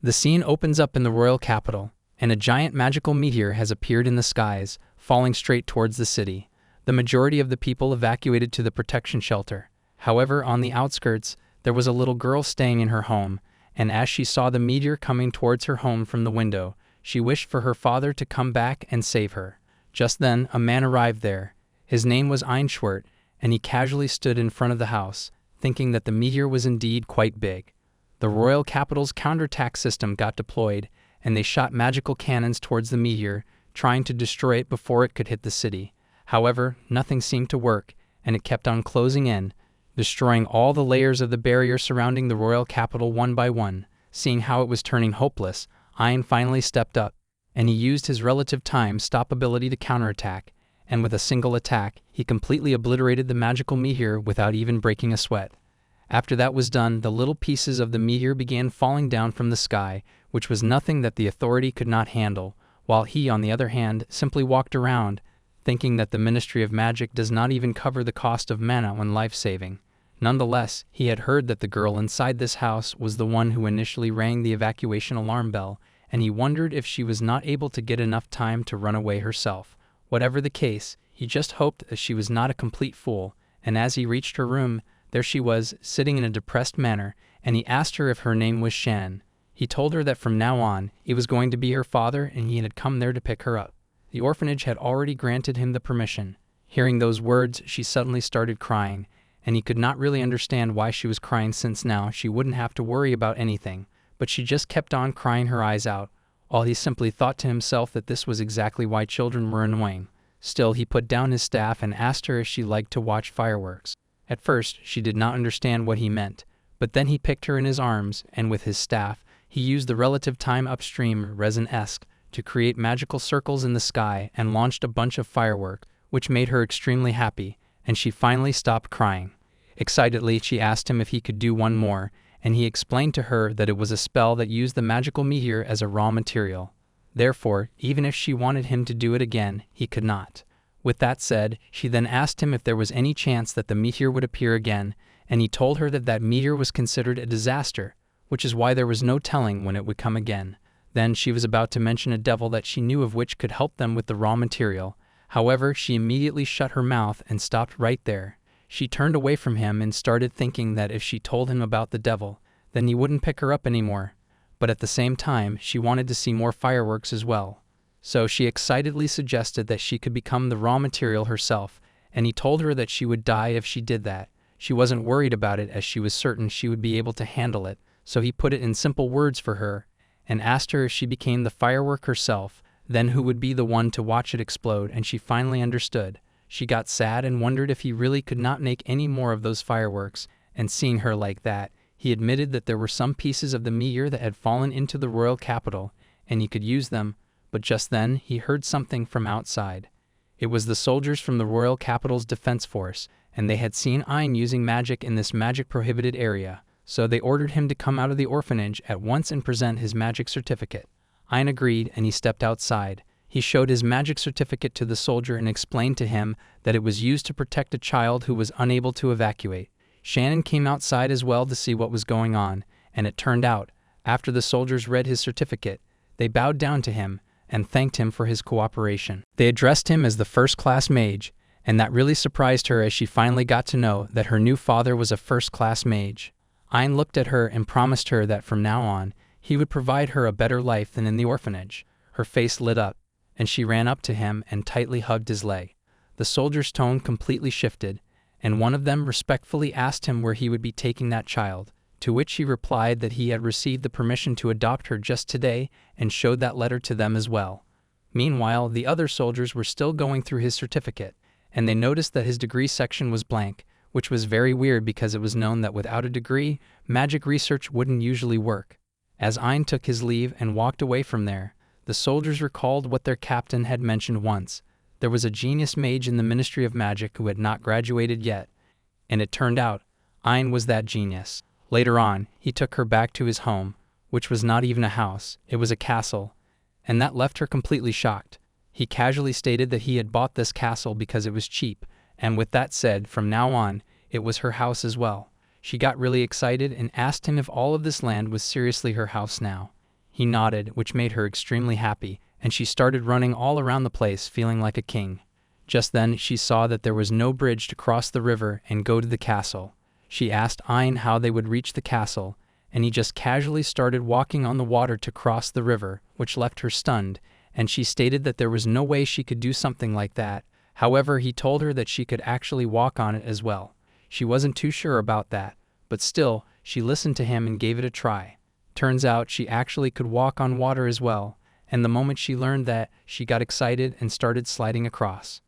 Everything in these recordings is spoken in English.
The scene opens up in the royal capital, and a giant magical meteor has appeared in the skies, falling straight towards the city. The majority of the people evacuated to the protection shelter. However, on the outskirts, there was a little girl staying in her home, and as she saw the meteor coming towards her home from the window, she wished for her father to come back and save her. Just then, a man arrived there. His name was Einwart, and he casually stood in front of the house, thinking that the meteor was indeed quite big. The royal capital's counterattack system got deployed, and they shot magical cannons towards the meteor, trying to destroy it before it could hit the city. However, nothing seemed to work, and it kept on closing in, destroying all the layers of the barrier surrounding the royal capital one by one. Seeing how it was turning hopeless, Ein finally stepped up, and he used his relative time stop ability to counterattack, and with a single attack, he completely obliterated the magical meteor without even breaking a sweat. After that was done, the little pieces of the meteor began falling down from the sky, which was nothing that the authority could not handle, while he, on the other hand, simply walked around, thinking that the Ministry of Magic does not even cover the cost of mana when life-saving. Nonetheless, he had heard that the girl inside this house was the one who initially rang the evacuation alarm bell, and he wondered if she was not able to get enough time to run away herself. Whatever the case, he just hoped that she was not a complete fool, and as he reached her room, there she was, sitting in a depressed manner, and he asked her if her name was Shannon. He told her that from now on, he was going to be her father and he had come there to pick her up. The orphanage had already granted him the permission. Hearing those words, she suddenly started crying, and he could not really understand why she was crying since now she wouldn't have to worry about anything, but she just kept on crying her eyes out, while he simply thought to himself that this was exactly why children were annoying. Still, he put down his staff and asked her if she liked to watch fireworks. At first, she did not understand what he meant, but then he picked her in his arms, and with his staff, he used the relative time upstream resin-esque to create magical circles in the sky and launched a bunch of fireworks, which made her extremely happy, and she finally stopped crying. Excitedly, she asked him if he could do one more, and he explained to her that it was a spell that used the magical meteor as a raw material. Therefore, even if she wanted him to do it again, he could not. With that said, she then asked him if there was any chance that the meteor would appear again, and he told her that that meteor was considered a disaster, which is why there was no telling when it would come again. Then she was about to mention a devil that she knew of which could help them with the raw material. However, she immediately shut her mouth and stopped right there. She turned away from him and started thinking that if she told him about the devil, then he wouldn't pick her up anymore. But at the same time, she wanted to see more fireworks as well. So she excitedly suggested that she could become the raw material herself, and he told her that she would die if she did that. She wasn't worried about it as she was certain she would be able to handle it, so he put it in simple words for her, and asked her if she became the firework herself, then who would be the one to watch it explode, and she finally understood. She got sad and wondered if he really could not make any more of those fireworks, and seeing her like that, he admitted that there were some pieces of the meteor that had fallen into the royal capital, and he could use them, but just then he heard something from outside. It was the soldiers from the royal capital's defense force, and they had seen Ein using magic in this magic-prohibited area, so they ordered him to come out of the orphanage at once and present his magic certificate. Ein agreed, and he stepped outside. He showed his magic certificate to the soldier and explained to him that it was used to protect a child who was unable to evacuate. Shannon came outside as well to see what was going on, and it turned out, after the soldiers read his certificate, they bowed down to him and thanked him for his cooperation. They addressed him as the first-class mage, and that really surprised her as she finally got to know that her new father was a first-class mage. Ein looked at her and promised her that from now on, he would provide her a better life than in the orphanage. Her face lit up, and she ran up to him and tightly hugged his leg. The soldier's tone completely shifted, and one of them respectfully asked him where he would be taking that child, to which he replied that he had received the permission to adopt her just today and showed that letter to them as well. Meanwhile, the other soldiers were still going through his certificate, and they noticed that his degree section was blank, which was very weird because it was known that without a degree, magic research wouldn't usually work. As Ein took his leave and walked away from there, the soldiers recalled what their captain had mentioned once. There was a genius mage in the Ministry of Magic who had not graduated yet, and it turned out Ein was that genius. Later on, he took her back to his home, which was not even a house, it was a castle, and that left her completely shocked. He casually stated that he had bought this castle because it was cheap, and with that said, from now on, it was her house as well. She got really excited and asked him if all of this land was seriously her house now. He nodded, which made her extremely happy, and she started running all around the place feeling like a king. Just then she saw that there was no bridge to cross the river and go to the castle. She asked Ein how they would reach the castle, and he just casually started walking on the water to cross the river, which left her stunned, and she stated that there was no way she could do something like that. However, he told her that she could actually walk on it as well. She wasn't too sure about that, but still, she listened to him and gave it a try. Turns out she actually could walk on water as well, and the moment she learned that, she got excited and started sliding across.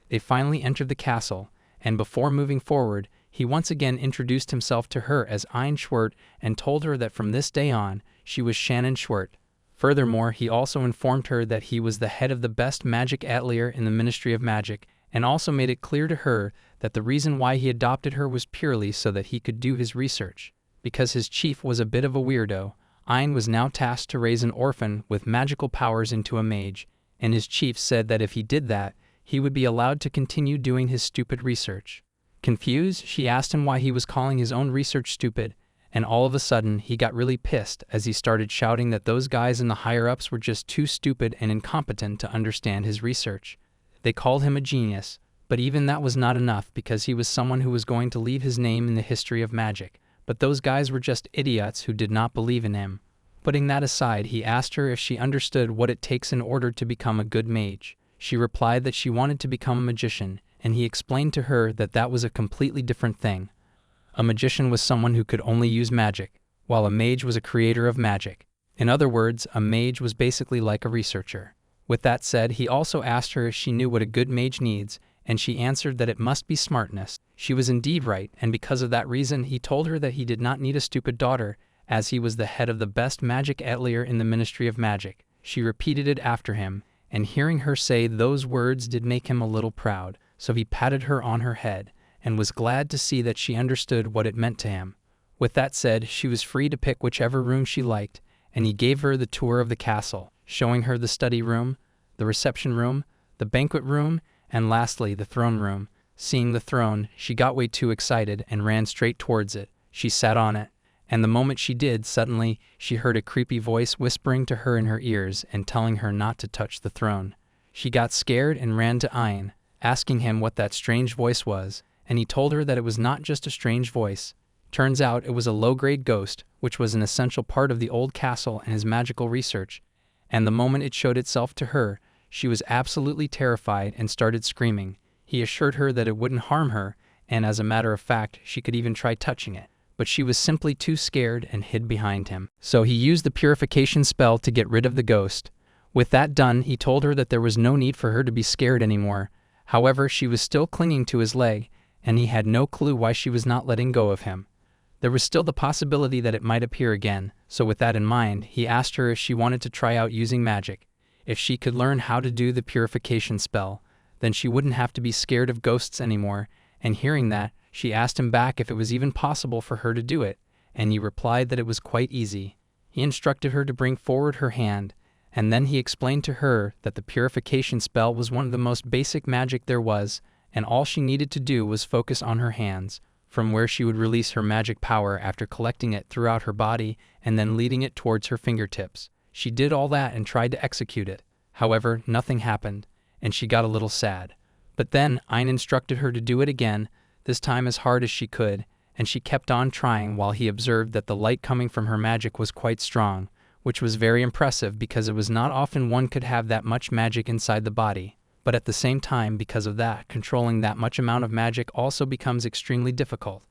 They finally entered the castle, and before moving forward, he once again introduced himself to her as Ein Schwert and told her that from this day on, she was Shannon Schwert. Furthermore, he also informed her that he was the head of the best magic atelier in the Ministry of Magic, and also made it clear to her that the reason why he adopted her was purely so that he could do his research. Because his chief was a bit of a weirdo, Ein was now tasked to raise an orphan with magical powers into a mage, and his chief said that if he did that, he would be allowed to continue doing his stupid research. Confused, she asked him why he was calling his own research stupid, and all of a sudden he got really pissed as he started shouting that those guys in the higher-ups were just too stupid and incompetent to understand his research. They called him a genius, but even that was not enough because he was someone who was going to leave his name in the history of magic. But those guys were just idiots who did not believe in him. Putting that aside, he asked her if she understood what it takes in order to become a good mage. She replied that she wanted to become a magician, and he explained to her that that was a completely different thing. A magician was someone who could only use magic, while a mage was a creator of magic. In other words, a mage was basically like a researcher. With that said, he also asked her if she knew what a good mage needs, and she answered that it must be smartness. She was indeed right, and because of that reason, he told her that he did not need a stupid daughter, as he was the head of the best magic atelier in the Ministry of Magic. She repeated it after him, and hearing her say those words did make him a little proud, so he patted her on her head, and was glad to see that she understood what it meant to him. With that said, she was free to pick whichever room she liked, and he gave her the tour of the castle, showing her the study room, the reception room, the banquet room, and lastly, the throne room. Seeing the throne, she got way too excited and ran straight towards it. She sat on it, and the moment she did, suddenly, she heard a creepy voice whispering to her in her ears and telling her not to touch the throne. She got scared and ran to Ein, asking him what that strange voice was, and he told her that it was not just a strange voice. Turns out it was a low-grade ghost, which was an essential part of the old castle and his magical research, and the moment it showed itself to her, she was absolutely terrified and started screaming. He assured her that it wouldn't harm her, and as a matter of fact, she could even try touching it. But she was simply too scared and hid behind him. So he used the purification spell to get rid of the ghost. With that done, he told her that there was no need for her to be scared anymore. However, she was still clinging to his leg, and he had no clue why she was not letting go of him. There was still the possibility that it might appear again, so with that in mind, he asked her if she wanted to try out using magic. If she could learn how to do the purification spell, then she wouldn't have to be scared of ghosts anymore, and hearing that, she asked him back if it was even possible for her to do it, and he replied that it was quite easy. He instructed her to bring forward her hand, and then he explained to her that the purification spell was one of the most basic magic there was, and all she needed to do was focus on her hands, from where she would release her magic power after collecting it throughout her body and then leading it towards her fingertips. She did all that and tried to execute it. However, nothing happened, and she got a little sad. But then Ein instructed her to do it again, this time as hard as she could, and she kept on trying while he observed that the light coming from her magic was quite strong, which was very impressive because it was not often one could have that much magic inside the body. But at the same time, because of that, controlling that much amount of magic also becomes extremely difficult.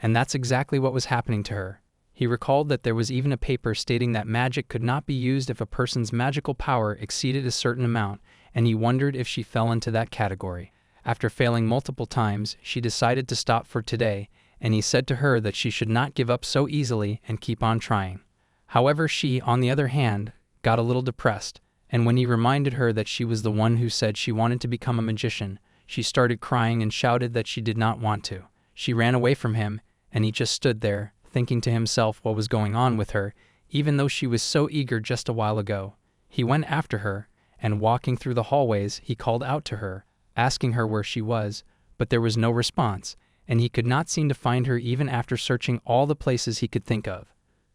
And that's exactly what was happening to her. He recalled that there was even a paper stating that magic could not be used if a person's magical power exceeded a certain amount, and he wondered if she fell into that category. After failing multiple times, she decided to stop for today, and he said to her that she should not give up so easily and keep on trying. However, she, on the other hand, got a little depressed, and when he reminded her that she was the one who said she wanted to become a magician, she started crying and shouted that she did not want to. She ran away from him, and he just stood there, thinking to himself what was going on with her, even though she was so eager just a while ago. He went after her, and walking through the hallways, he called out to her, asking her where she was, but there was no response, and he could not seem to find her even after searching all the places he could think of.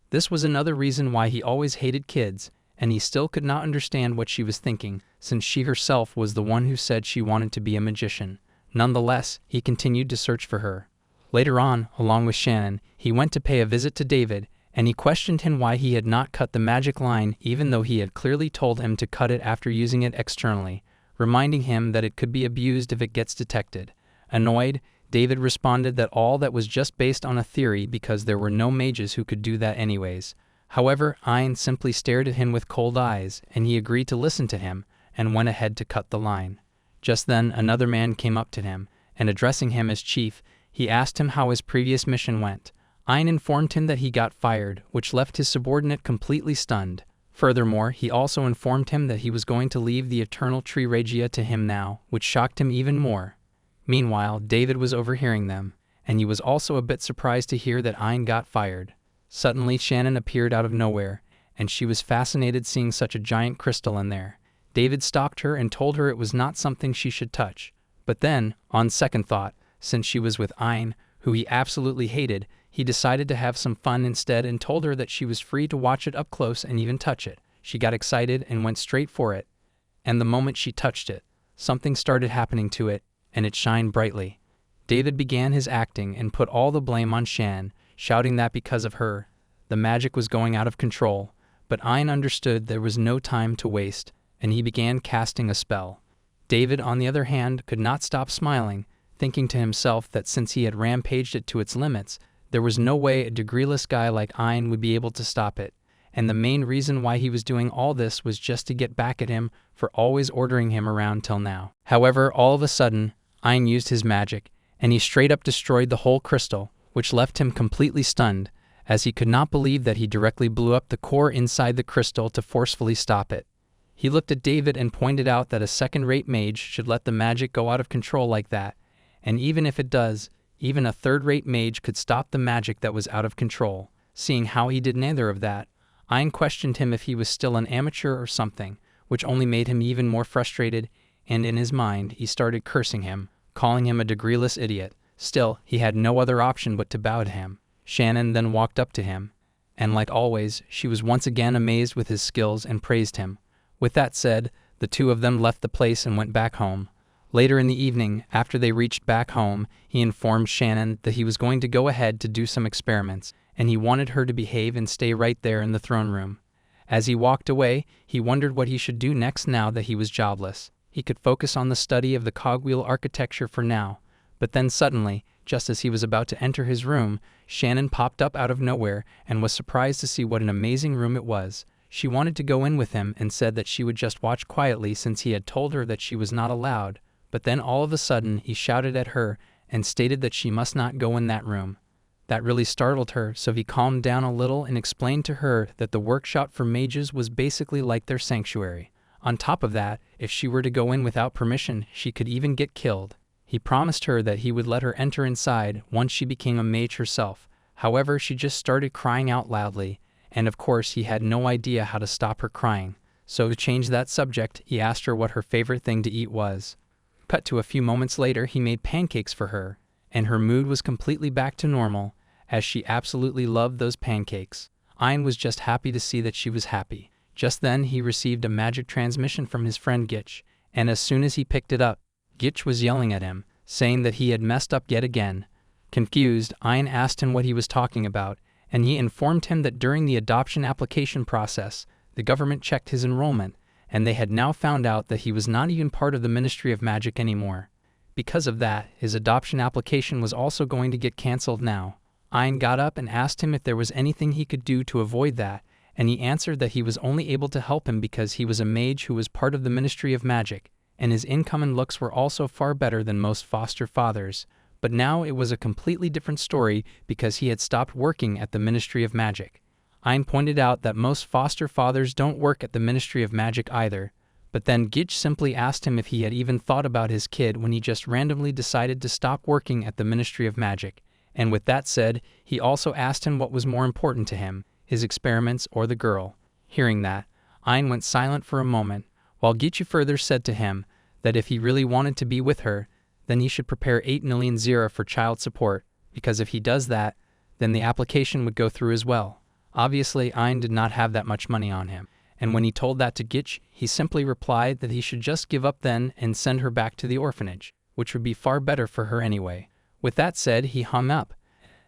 This was another reason why he always hated kids, and he still could not understand what she was thinking, since she herself was the one who said she wanted to be a magician. Nonetheless, he continued to search for her. Later on, along with Shannon, he went to pay a visit to David, and he questioned him why he had not cut the magic line even though he had clearly told him to cut it after using it externally, reminding him that it could be abused if it gets detected. Annoyed, David responded that all that was just based on a theory because there were no mages who could do that anyways. However, Ein simply stared at him with cold eyes, and he agreed to listen to him, and went ahead to cut the line. Just then, another man came up to him, and addressing him as chief, he asked him how his previous mission went. Ein informed him that he got fired, which left his subordinate completely stunned. Furthermore, he also informed him that he was going to leave the Eternal Tree Regia to him now, which shocked him even more. Meanwhile, David was overhearing them, and he was also a bit surprised to hear that Ein got fired. Suddenly, Shannon appeared out of nowhere, and she was fascinated seeing such a giant crystal in there. David stopped her and told her it was not something she should touch. But then, on second thought, since she was with Ein, who he absolutely hated, he decided to have some fun instead and told her that she was free to watch it up close and even touch it. She got excited and went straight for it. And the moment she touched it, something started happening to it, and it shined brightly. David began his acting and put all the blame on Shan, shouting that because of her, the magic was going out of control. But Ein understood there was no time to waste, and he began casting a spell. David, on the other hand, could not stop smiling, thinking to himself that since he had rampaged it to its limits, there was no way a degreeless guy like Ein would be able to stop it, and the main reason why he was doing all this was just to get back at him for always ordering him around till now. However, all of a sudden, Ein used his magic, and he straight up destroyed the whole crystal, which left him completely stunned, as he could not believe that he directly blew up the core inside the crystal to forcefully stop it. He looked at David and pointed out that a second-rate mage should let the magic go out of control like that, and even if it does, even a third-rate mage could stop the magic that was out of control. Seeing how he did neither of that, Ein questioned him if he was still an amateur or something, which only made him even more frustrated, and in his mind he started cursing him, calling him a degreeless idiot. Still, he had no other option but to bow to him. Shannon then walked up to him, and like always, she was once again amazed with his skills and praised him. With that said, the two of them left the place and went back home. Later in the evening, after they reached back home, he informed Shannon that he was going to go ahead to do some experiments, and he wanted her to behave and stay right there in the throne room. As he walked away, he wondered what he should do next now that he was jobless. He could focus on the study of the cogwheel architecture for now. But then suddenly, just as he was about to enter his room, Shannon popped up out of nowhere and was surprised to see what an amazing room it was. She wanted to go in with him and said that she would just watch quietly since he had told her that she was not allowed. But then all of a sudden he shouted at her and stated that she must not go in that room. That really startled her, so he calmed down a little and explained to her that the workshop for mages was basically like their sanctuary. On top of that, if she were to go in without permission, she could even get killed. He promised her that he would let her enter inside once she became a mage herself. However, she just started crying out loudly, and of course he had no idea how to stop her crying. So to change that subject, he asked her what her favorite thing to eat was. Cut to a few moments later, he made pancakes for her, and her mood was completely back to normal, as she absolutely loved those pancakes. Ein was just happy to see that she was happy. Just then, he received a magic transmission from his friend Gitch, and as soon as he picked it up, Gitch was yelling at him, saying that he had messed up yet again. Confused, Ein asked him what he was talking about, and he informed him that during the adoption application process, the government checked his enrollment, and they had now found out that he was not even part of the Ministry of Magic anymore. Because of that, his adoption application was also going to get cancelled now. Ein got up and asked him if there was anything he could do to avoid that, and he answered that he was only able to help him because he was a mage who was part of the Ministry of Magic, and his income and looks were also far better than most foster fathers. But now it was a completely different story because he had stopped working at the Ministry of Magic. Ein pointed out that most foster fathers don't work at the Ministry of Magic either, but then Gitch simply asked him if he had even thought about his kid when he just randomly decided to stop working at the Ministry of Magic. And with that said, he also asked him what was more important to him, his experiments or the girl. Hearing that, Ein went silent for a moment, while Gitch further said to him that if he really wanted to be with her, then he should prepare 8 million zira for child support, because if he does that, then the application would go through as well. Obviously, Ein did not have that much money on him, and when he told that to Gitch, he simply replied that he should just give up then and send her back to the orphanage, which would be far better for her anyway. With that said, he hung up,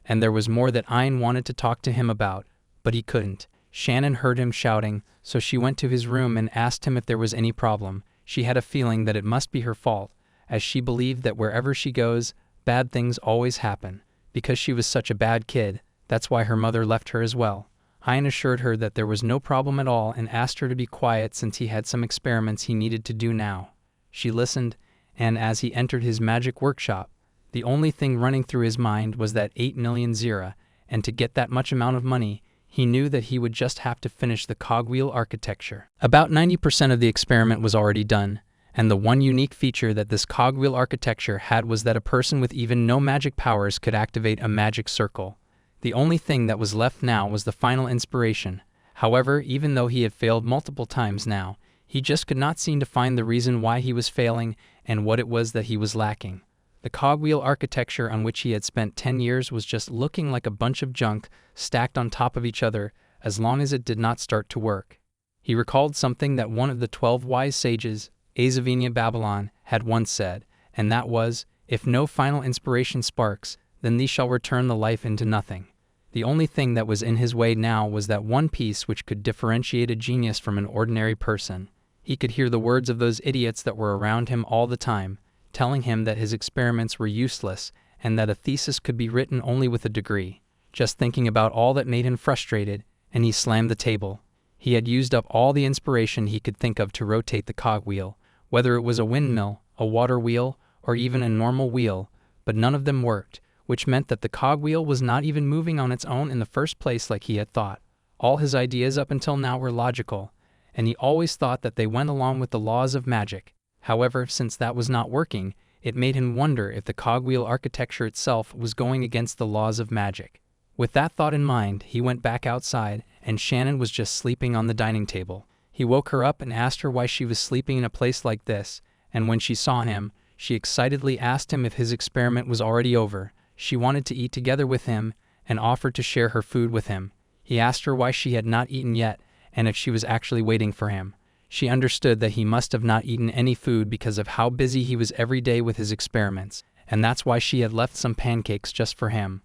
and there was more that Ein wanted to talk to him about, but he couldn't. Shannon heard him shouting, so she went to his room and asked him if there was any problem. She had a feeling that it must be her fault, as she believed that wherever she goes, bad things always happen. Because she was such a bad kid, that's why her mother left her as well. Ein assured her that there was no problem at all and asked her to be quiet since he had some experiments he needed to do now. She listened, and as he entered his magic workshop, the only thing running through his mind was that 8 million zira, and to get that much amount of money, he knew that he would just have to finish the cogwheel architecture. About 90% of the experiment was already done, and the one unique feature that this cogwheel architecture had was that a person with even no magic powers could activate a magic circle. The only thing that was left now was the final inspiration. However, even though he had failed multiple times now, he just could not seem to find the reason why he was failing and what it was that he was lacking. The cogwheel architecture on which he had spent 10 years was just looking like a bunch of junk stacked on top of each other as long as it did not start to work. He recalled something that one of the 12 wise sages, Azavenia Babylon, had once said, and that was, "If no final inspiration sparks, then these shall return the life into nothing." The only thing that was in his way now was that one piece which could differentiate a genius from an ordinary person. He could hear the words of those idiots that were around him all the time, telling him that his experiments were useless and that a thesis could be written only with a degree. Just thinking about all that made him frustrated, and he slammed the table. He had used up all the inspiration he could think of to rotate the cogwheel, whether it was a windmill, a water wheel, or even a normal wheel, but none of them worked, which meant that the cogwheel was not even moving on its own in the first place like he had thought. All his ideas up until now were logical, and he always thought that they went along with the laws of magic. However, since that was not working, it made him wonder if the cogwheel architecture itself was going against the laws of magic. With that thought in mind, he went back outside, and Shannon was just sleeping on the dining table. He woke her up and asked her why she was sleeping in a place like this, and when she saw him, she excitedly asked him if his experiment was already over. She wanted to eat together with him and offered to share her food with him. He asked her why she had not eaten yet and if she was actually waiting for him. She understood that he must have not eaten any food because of how busy he was every day with his experiments, and that's why she had left some pancakes just for him.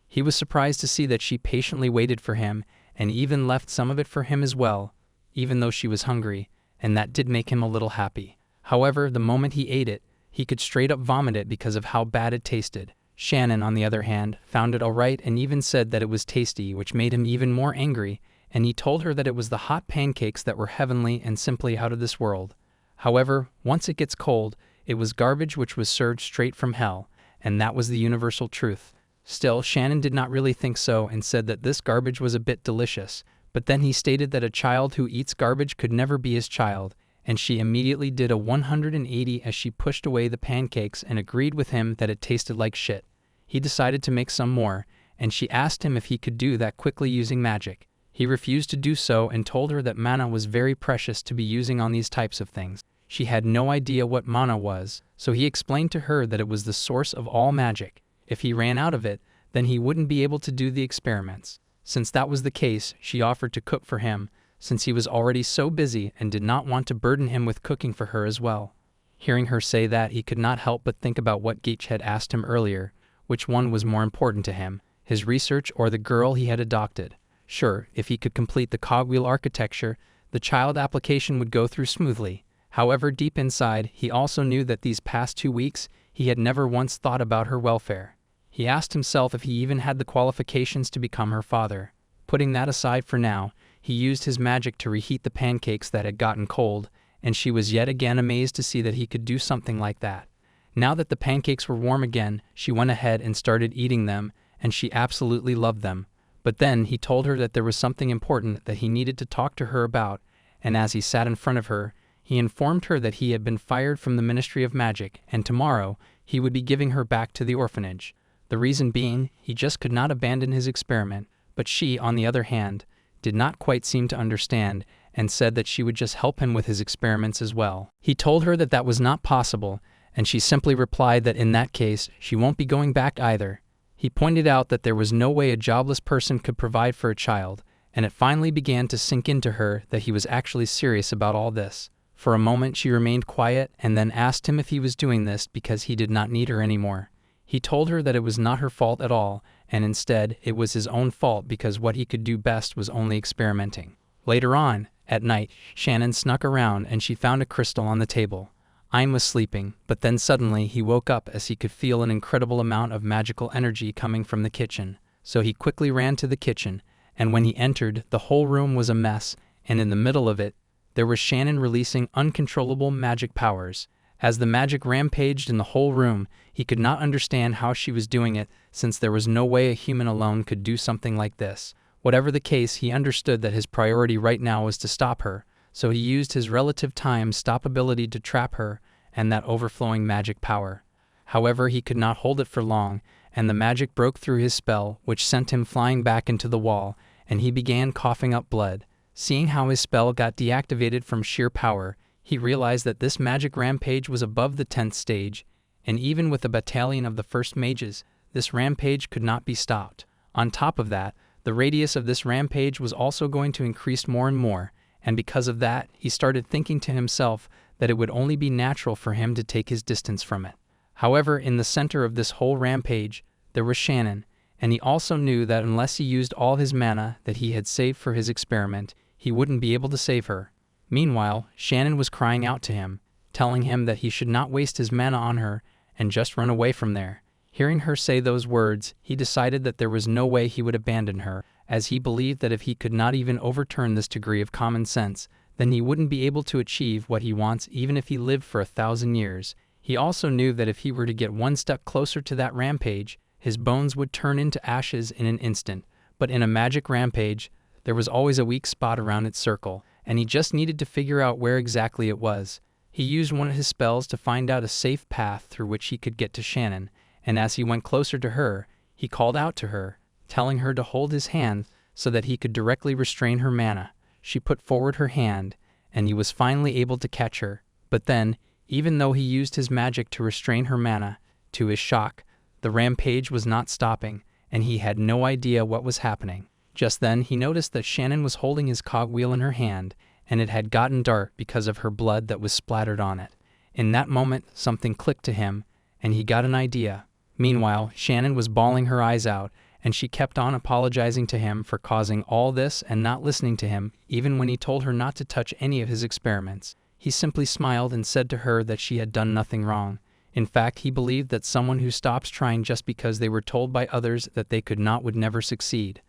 He was surprised to see that she patiently waited for him and even left some of it for him as well, even though she was hungry, and that did make him a little happy. However, the moment he ate it, he could straight up vomit it because of how bad it tasted. Shannon, on the other hand, found it alright and even said that it was tasty, which made him even more angry, and he told her that it was the hot pancakes that were heavenly and simply out of this world. However, once it gets cold, it was garbage which was served straight from hell, and that was the universal truth. Still, Shannon did not really think so and said that this garbage was a bit delicious, but then he stated that a child who eats garbage could never be his child, and she immediately did a 180 as she pushed away the pancakes and agreed with him that it tasted like shit. He decided to make some more, and she asked him if he could do that quickly using magic. He refused to do so and told her that mana was very precious to be using on these types of things. She had no idea what mana was, so he explained to her that it was the source of all magic. If he ran out of it, then he wouldn't be able to do the experiments. Since that was the case, she offered to cook for him, since he was already so busy and did not want to burden him with cooking for her as well. Hearing her say that, he could not help but think about what Geach had asked him earlier, which one was more important to him, his research or the girl he had adopted. Sure, if he could complete the cogwheel architecture, the child application would go through smoothly. However, deep inside, he also knew that these past 2 weeks, he had never once thought about her welfare. He asked himself if he even had the qualifications to become her father. Putting that aside for now, he used his magic to reheat the pancakes that had gotten cold, and she was yet again amazed to see that he could do something like that. Now that the pancakes were warm again, she went ahead and started eating them, and she absolutely loved them. But then he told her that there was something important that he needed to talk to her about, and as he sat in front of her, he informed her that he had been fired from the Ministry of Magic, and tomorrow he would be giving her back to the orphanage. The reason being, he just could not abandon his experiment, but she, on the other hand, did not quite seem to understand, and said that she would just help him with his experiments as well. He told her that that was not possible, and she simply replied that in that case, she won't be going back either. He pointed out that there was no way a jobless person could provide for a child, and it finally began to sink into her that he was actually serious about all this. For a moment she remained quiet and then asked him if he was doing this because he did not need her anymore. He told her that it was not her fault at all, and instead it was his own fault because what he could do best was only experimenting. Later on, at night, Shannon snuck around and she found a crystal on the table. Ein was sleeping, but then suddenly he woke up as he could feel an incredible amount of magical energy coming from the kitchen. So he quickly ran to the kitchen, and when he entered, the whole room was a mess, and in the middle of it, there was Shannon releasing uncontrollable magic powers. As the magic rampaged in the whole room, he could not understand how she was doing it, since there was no way a human alone could do something like this. Whatever the case, he understood that his priority right now was to stop her, so he used his relative time stop ability to trap her and that overflowing magic power. However, he could not hold it for long, and the magic broke through his spell, which sent him flying back into the wall, and he began coughing up blood. Seeing how his spell got deactivated from sheer power, he realized that this magic rampage was above the 10th stage, and even with a battalion of the first mages, this rampage could not be stopped. On top of that, the radius of this rampage was also going to increase more and more, and because of that, he started thinking to himself that it would only be natural for him to take his distance from it. However, in the center of this whole rampage, there was Shannon, and he also knew that unless he used all his mana that he had saved for his experiment, he wouldn't be able to save her. Meanwhile, Shannon was crying out to him, telling him that he should not waste his mana on her and just run away from there. Hearing her say those words, he decided that there was no way he would abandon her, as he believed that if he could not even overturn this degree of common sense, then he wouldn't be able to achieve what he wants even if he lived for 1,000 years. He also knew that if he were to get one step closer to that rampage, his bones would turn into ashes in an instant. But in a magic rampage, there was always a weak spot around its circle, and he just needed to figure out where exactly it was. He used one of his spells to find out a safe path through which he could get to Shannon, and as he went closer to her, he called out to her, telling her to hold his hand so that he could directly restrain her mana. She put forward her hand, and he was finally able to catch her. But then, even though he used his magic to restrain her mana, to his shock, the rampage was not stopping, and he had no idea what was happening. Just then, he noticed that Shannon was holding his cogwheel in her hand, and it had gotten dark because of her blood that was splattered on it. In that moment, something clicked to him, and he got an idea. Meanwhile, Shannon was bawling her eyes out, and she kept on apologizing to him for causing all this and not listening to him, even when he told her not to touch any of his experiments. He simply smiled and said to her that she had done nothing wrong. In fact, he believed that someone who stops trying just because they were told by others that they could not would never succeed.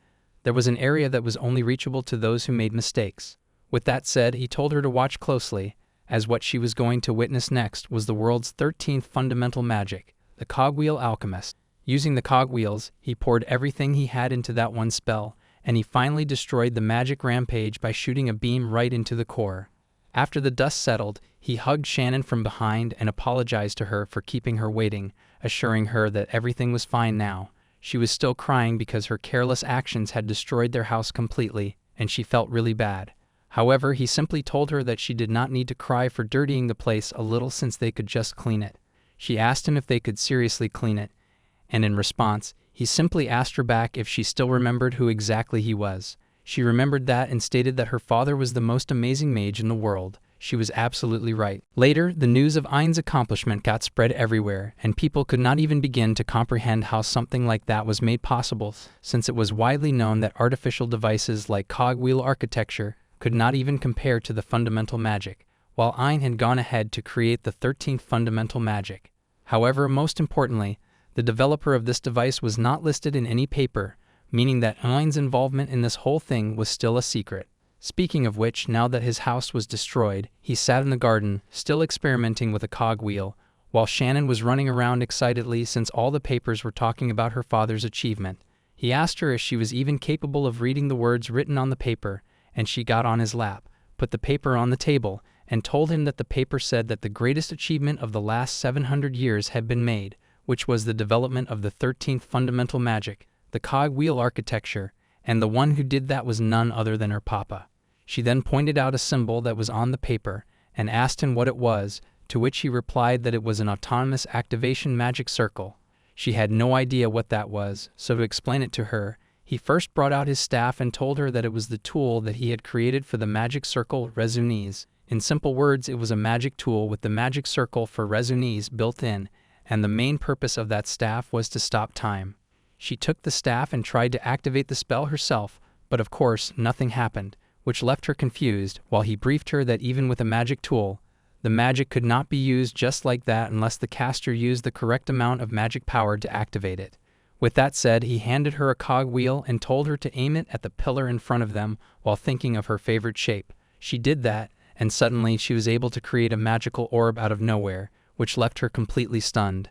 There was an area that was only reachable to those who made mistakes. With that said, he told her to watch closely, as what she was going to witness next was the world's 13th fundamental magic, the Cogwheel Alchemist. Using the cogwheels, he poured everything he had into that one spell, and he finally destroyed the magic rampage by shooting a beam right into the core. After the dust settled, he hugged Shannon from behind and apologized to her for keeping her waiting, assuring her that everything was fine now. She was still crying because her careless actions had destroyed their house completely, and she felt really bad. However, he simply told her that she did not need to cry for dirtying the place a little since they could just clean it. She asked him if they could seriously clean it, and in response, he simply asked her back if she still remembered who exactly he was. She remembered that and stated that her father was the most amazing mage in the world. She was absolutely right. Later, the news of Ein's accomplishment got spread everywhere, and people could not even begin to comprehend how something like that was made possible, since it was widely known that artificial devices like cogwheel architecture could not even compare to the fundamental magic, while Ein had gone ahead to create the 13th fundamental magic. However, most importantly, the developer of this device was not listed in any paper, meaning that Ein's involvement in this whole thing was still a secret. Speaking of which, now that his house was destroyed, he sat in the garden, still experimenting with a cogwheel, while Shannon was running around excitedly since all the papers were talking about her father's achievement. He asked her if she was even capable of reading the words written on the paper, and she got on his lap, put the paper on the table, and told him that the paper said that the greatest achievement of the last 700 years had been made, which was the development of the 13th fundamental magic, the cogwheel architecture, and the one who did that was none other than her papa. She then pointed out a symbol that was on the paper and asked him what it was, to which he replied that it was an autonomous activation magic circle. She had no idea what that was, so to explain it to her, He first brought out his staff and told her that it was the tool that he had created for the magic circle Resunis. In simple words, it was a magic tool with the magic circle for Resunis built in, and the main purpose of that staff was to stop time. She took the staff and tried to activate the spell herself, but of course nothing happened, which left her confused, while he briefed her that even with a magic tool, the magic could not be used just like that unless the caster used the correct amount of magic power to activate it. With that said, he handed her a cogwheel and told her to aim it at the pillar in front of them while thinking of her favorite shape. She did that, and suddenly she was able to create a magical orb out of nowhere, which left her completely stunned.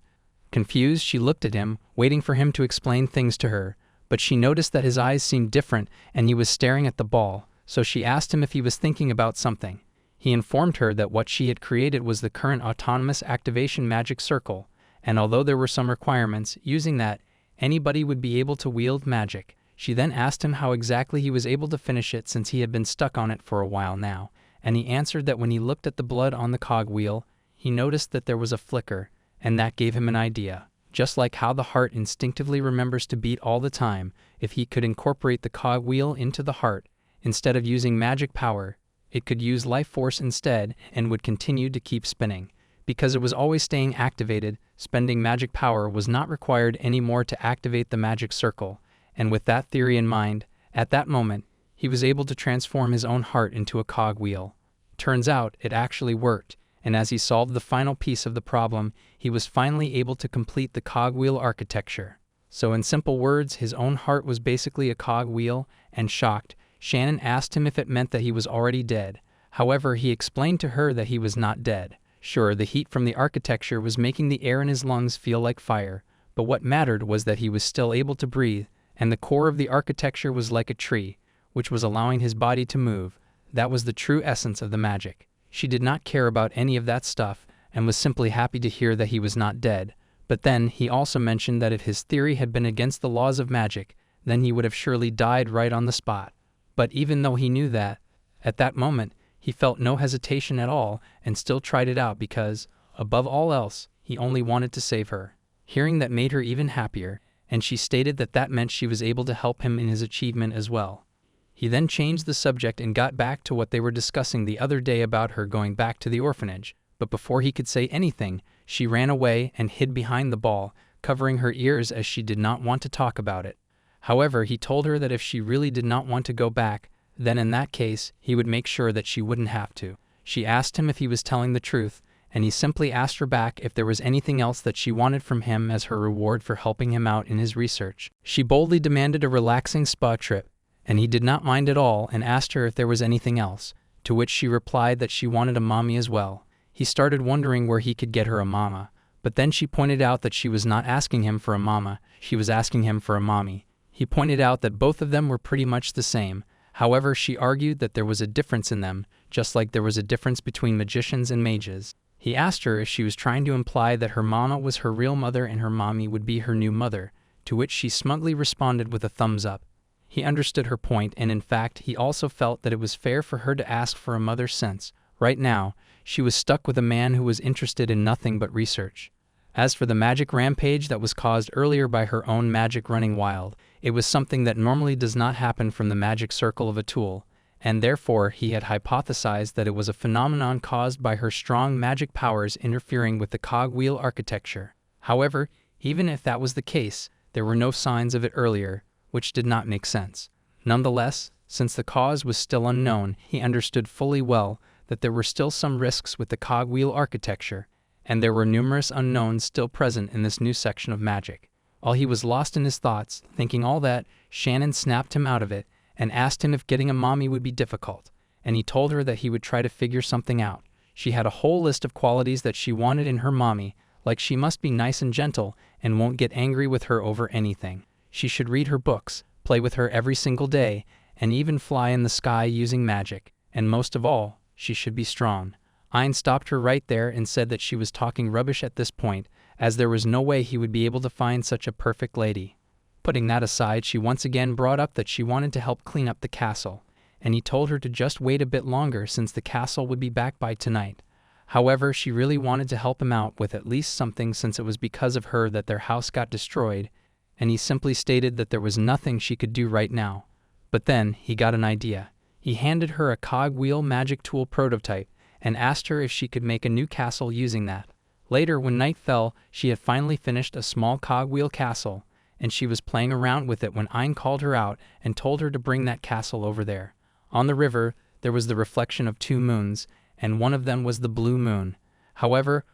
Confused, she looked at him, waiting for him to explain things to her, but she noticed that his eyes seemed different and he was staring at the ball, so she asked him if he was thinking about something. He informed her that what she had created was the current autonomous activation magic circle, and although there were some requirements, using that, anybody would be able to wield magic. She then asked him how exactly he was able to finish it since he had been stuck on it for a while now, and he answered that when he looked at the blood on the cogwheel, he noticed that there was a flicker, and that gave him an idea. Just like how the heart instinctively remembers to beat all the time, if he could incorporate the cogwheel into the heart, instead of using magic power, it could use life force instead and would continue to keep spinning. Because it was always staying activated, spending magic power was not required anymore to activate the magic circle, and with that theory in mind, at that moment, he was able to transform his own heart into a cogwheel. Turns out, it actually worked, and as he solved the final piece of the problem, he was finally able to complete the cogwheel architecture. So in simple words, his own heart was basically a cogwheel, and shocked, Shannon asked him if it meant that he was already dead. However, he explained to her that he was not dead. Sure, the heat from the architecture was making the air in his lungs feel like fire, but what mattered was that he was still able to breathe, and the core of the architecture was like a tree, which was allowing his body to move. That was the true essence of the magic. She did not care about any of that stuff, and was simply happy to hear that he was not dead. But then, he also mentioned that if his theory had been against the laws of magic, then he would have surely died right on the spot. But even though he knew that, at that moment, he felt no hesitation at all and still tried it out because, above all else, he only wanted to save her. Hearing that made her even happier, and she stated that that meant she was able to help him in his achievement as well. He then changed the subject and got back to what they were discussing the other day about her going back to the orphanage, but before he could say anything, she ran away and hid behind the ball, covering her ears as she did not want to talk about it. However, he told her that if she really did not want to go back, then in that case, he would make sure that she wouldn't have to. She asked him if he was telling the truth, and he simply asked her back if there was anything else that she wanted from him as her reward for helping him out in his research. She boldly demanded a relaxing spa trip, and he did not mind at all and asked her if there was anything else, to which she replied that she wanted a mommy as well. He started wondering where he could get her a mama, but then she pointed out that she was not asking him for a mama, she was asking him for a mommy. He pointed out that both of them were pretty much the same. However, she argued that there was a difference in them, just like there was a difference between magicians and mages. He asked her if she was trying to imply that her mama was her real mother and her mommy would be her new mother, to which she smugly responded with a thumbs up. He understood her point, and in fact, he also felt that it was fair for her to ask for a mother since, right now, she was stuck with a man who was interested in nothing but research. As for the magic rampage that was caused earlier by her own magic running wild, it was something that normally does not happen from the magic circle of a tool, and therefore he had hypothesized that it was a phenomenon caused by her strong magic powers interfering with the cogwheel architecture. However, even if that was the case, there were no signs of it earlier, which did not make sense. Nonetheless, since the cause was still unknown, he understood fully well that there were still some risks with the cogwheel architecture, and there were numerous unknowns still present in this new section of magic. While he was lost in his thoughts, thinking all that, Shannon snapped him out of it and asked him if getting a mommy would be difficult, and he told her that he would try to figure something out. She had a whole list of qualities that she wanted in her mommy, like she must be nice and gentle and won't get angry with her over anything. She should read her books, play with her every single day, and even fly in the sky using magic, and most of all, she should be strong. Ein stopped her right there and said that she was talking rubbish at this point, as there was no way he would be able to find such a perfect lady. Putting that aside, she once again brought up that she wanted to help clean up the castle, and he told her to just wait a bit longer since the castle would be back by tonight. However, she really wanted to help him out with at least something since it was because of her that their house got destroyed, and he simply stated that there was nothing she could do right now. But then, he got an idea. He handed her a cogwheel magic tool prototype and asked her if she could make a new castle using that. Later, when night fell, she had finally finished a small cogwheel castle, and she was playing around with it when Ein called her out and told her to bring that castle over there. On the river, there was the reflection of 2 moons, and one of them was the blue moon. However,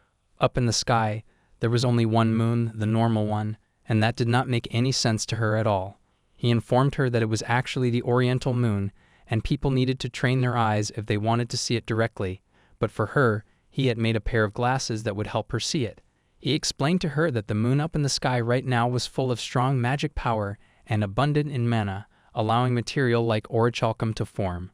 up in the sky, there was only 1 moon, the normal one, and that did not make any sense to her at all. He informed her that it was actually the oriental moon, and people needed to train their eyes if they wanted to see it directly, but for her, he had made a pair of glasses that would help her see it. He explained to her that the moon up in the sky right now was full of strong magic power and abundant in mana, allowing material like orichalcum to form.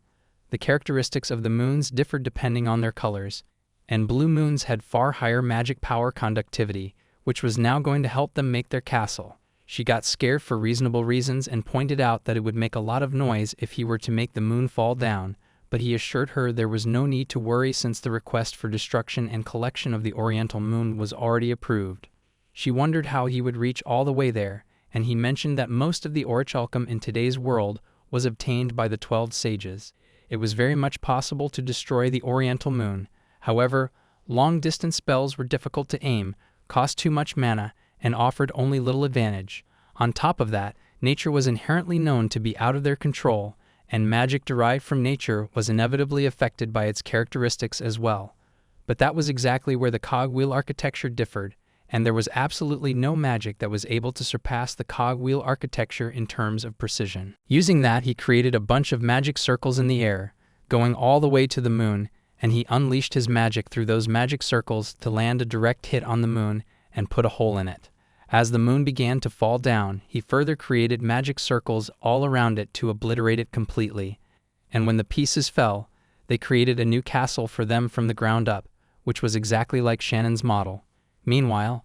The characteristics of the moons differed depending on their colors, and blue moons had far higher magic power conductivity, which was now going to help them make their castle. She got scared for reasonable reasons and pointed out that it would make a lot of noise if he were to make the moon fall down, but he assured her there was no need to worry since the request for destruction and collection of the oriental moon was already approved. She wondered how he would reach all the way there, and he mentioned that most of the orichalcum in today's world was obtained by the 12 sages. It was very much possible to destroy the oriental moon. However, long-distance spells were difficult to aim, cost too much mana, and offered only little advantage. On top of that, nature was inherently known to be out of their control, and magic derived from nature was inevitably affected by its characteristics as well. But that was exactly where the cogwheel architecture differed, and there was absolutely no magic that was able to surpass the cogwheel architecture in terms of precision. Using that, he created a bunch of magic circles in the air, going all the way to the moon, and he unleashed his magic through those magic circles to land a direct hit on the moon and put a hole in it. As the moon began to fall down, he further created magic circles all around it to obliterate it completely. And when the pieces fell, they created a new castle for them from the ground up, which was exactly like Shannon's model. Meanwhile,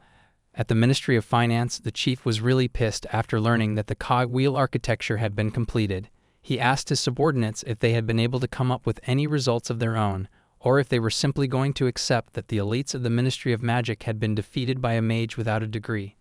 at the Ministry of Finance, the chief was really pissed after learning that the cogwheel architecture had been completed. He asked his subordinates if they had been able to come up with any results of their own, or if they were simply going to accept that the elites of the Ministry of Magic had been defeated by a mage without a degree.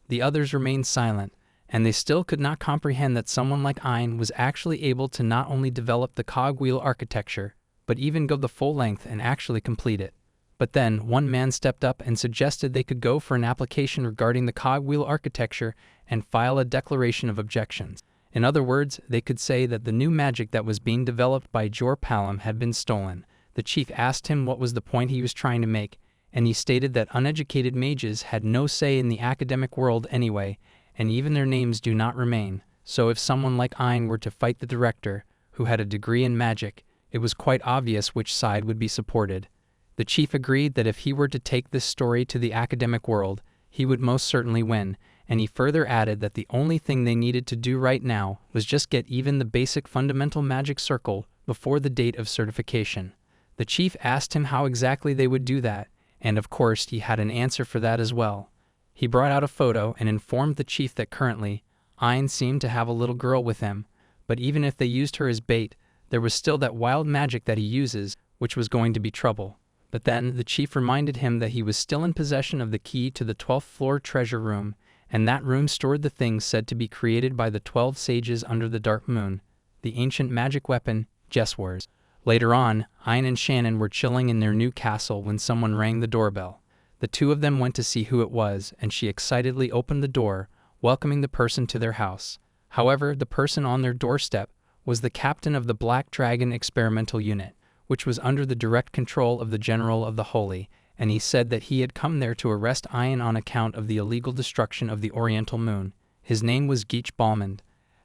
The others remained silent, and they still could not comprehend that someone like Ein was actually able to not only develop the cogwheel architecture, but even go the full length and actually complete it. But then, one man stepped up and suggested they could go for an application regarding the cogwheel architecture and file a declaration of objections. In other words, they could say that the new magic that was being developed by Jor Palom had been stolen. The chief asked him what was the point he was trying to make, and he stated that uneducated mages had no say in the academic world anyway, and even their names do not remain. So if someone like Ein were to fight the director, who had a degree in magic, it was quite obvious which side would be supported. The chief agreed that if he were to take this story to the academic world, he would most certainly win, and he further added that the only thing they needed to do right now was just get even the basic fundamental magic circle before the date of certification. The chief asked him how exactly they would do that, and of course he had an answer for that as well. He brought out a photo and informed the chief that currently, Ein seemed to have a little girl with him, but even if they used her as bait, there was still that wild magic that he uses, which was going to be trouble. But then, the chief reminded him that he was still in possession of the key to the 12th floor treasure room, and that room stored the things said to be created by the 12 sages under the dark moon, the ancient magic weapon, Jeswars. Later on, Ein and Shannon were chilling in their new castle when someone rang the doorbell. The two of them went to see who it was, and she excitedly opened the door, welcoming the person to their house. However, the person on their doorstep was the captain of the Black Dragon Experimental Unit, which was under the direct control of the General of the Holy, and he said that he had come there to arrest Ein on account of the illegal destruction of the Oriental Moon. His name was Geach Balmond.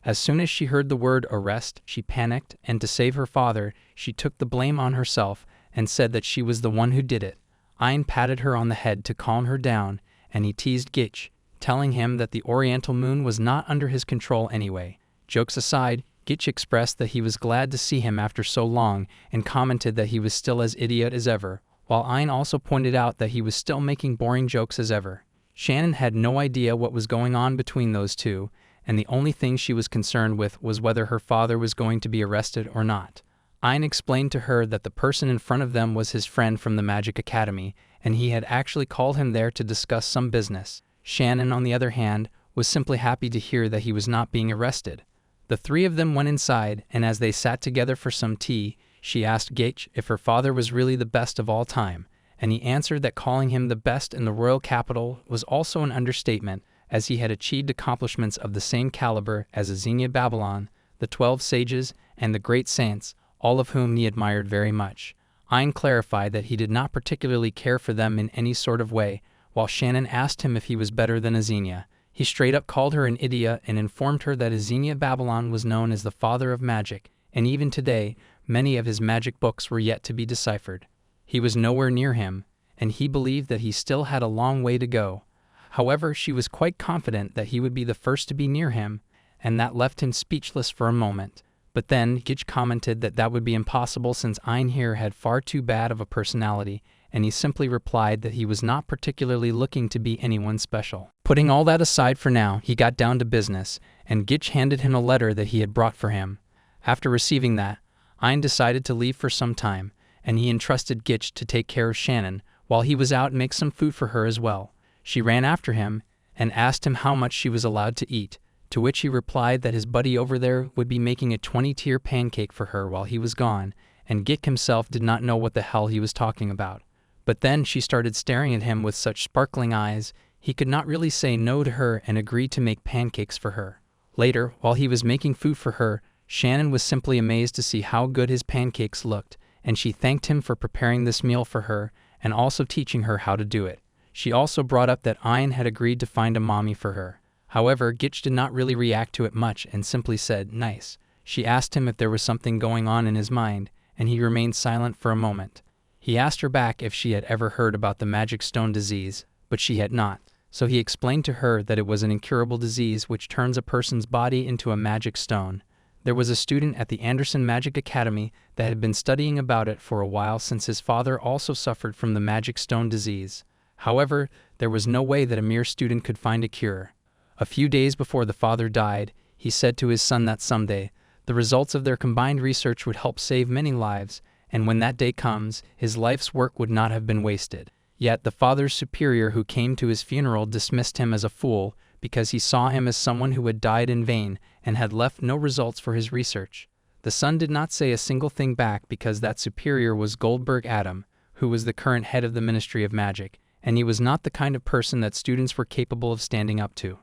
As soon as she heard the word arrest, she panicked, and to save her father, she took the blame on herself and said that she was the one who did it. Ein patted her on the head to calm her down, and he teased Geach, telling him that the Oriental Moon was not under his control anyway. Jokes aside, Geach expressed that he was glad to see him after so long and commented that he was still as idiot as ever, while Ein also pointed out that he was still making boring jokes as ever. Shannon had no idea what was going on between those two, and the only thing she was concerned with was whether her father was going to be arrested or not. Ein explained to her that the person in front of them was his friend from the Magic Academy, and he had actually called him there to discuss some business. Shannon, on the other hand, was simply happy to hear that he was not being arrested. The three of them went inside, and as they sat together for some tea, she asked Gitch if her father was really the best of all time, and he answered that calling him the best in the royal capital was also an understatement, as he had achieved accomplishments of the same caliber as Xenia Babylon, the 12 sages, and the great saints, all of whom he admired very much. Ein clarified that he did not particularly care for them in any sort of way, while Shannon asked him if he was better than Xenia. He straight up called her an idiot and informed her that Xenia Babylon was known as the father of magic, and even today, many of his magic books were yet to be deciphered. He was nowhere near him, and he believed that he still had a long way to go. However, she was quite confident that he would be the first to be near him, and that left him speechless for a moment. But then Gitch commented that that would be impossible since Ein here had far too bad of a personality, and he simply replied that he was not particularly looking to be anyone special. Putting all that aside for now, he got down to business, and Gitch handed him a letter that he had brought for him. After receiving that, Ein decided to leave for some time, and he entrusted Gitch to take care of Shannon while he was out and make some food for her as well. She ran after him and asked him how much she was allowed to eat, to which he replied that his buddy over there would be making a 20-tier pancake for her while he was gone, and Gitch himself did not know what the hell he was talking about. But then she started staring at him with such sparkling eyes, he could not really say no to her and agreed to make pancakes for her. Later, while he was making food for her, Shannon was simply amazed to see how good his pancakes looked, and she thanked him for preparing this meal for her and also teaching her how to do it. She also brought up that Ein had agreed to find a mommy for her. However, Gitch did not really react to it much and simply said, "Nice." She asked him if there was something going on in his mind, and he remained silent for a moment. He asked her back if she had ever heard about the magic stone disease, but she had not. So he explained to her that it was an incurable disease which turns a person's body into a magic stone. There was a student at the Anderson Magic Academy that had been studying about it for a while since his father also suffered from the magic stone disease. However, there was no way that a mere student could find a cure. A few days before the father died, he said to his son that someday, the results of their combined research would help save many lives, and when that day comes, his life's work would not have been wasted. Yet the father's superior who came to his funeral dismissed him as a fool because he saw him as someone who had died in vain and had left no results for his research. The son did not say a single thing back because that superior was Goldberg Adam, who was the current head of the Ministry of Magic, and he was not the kind of person that students were capable of standing up to.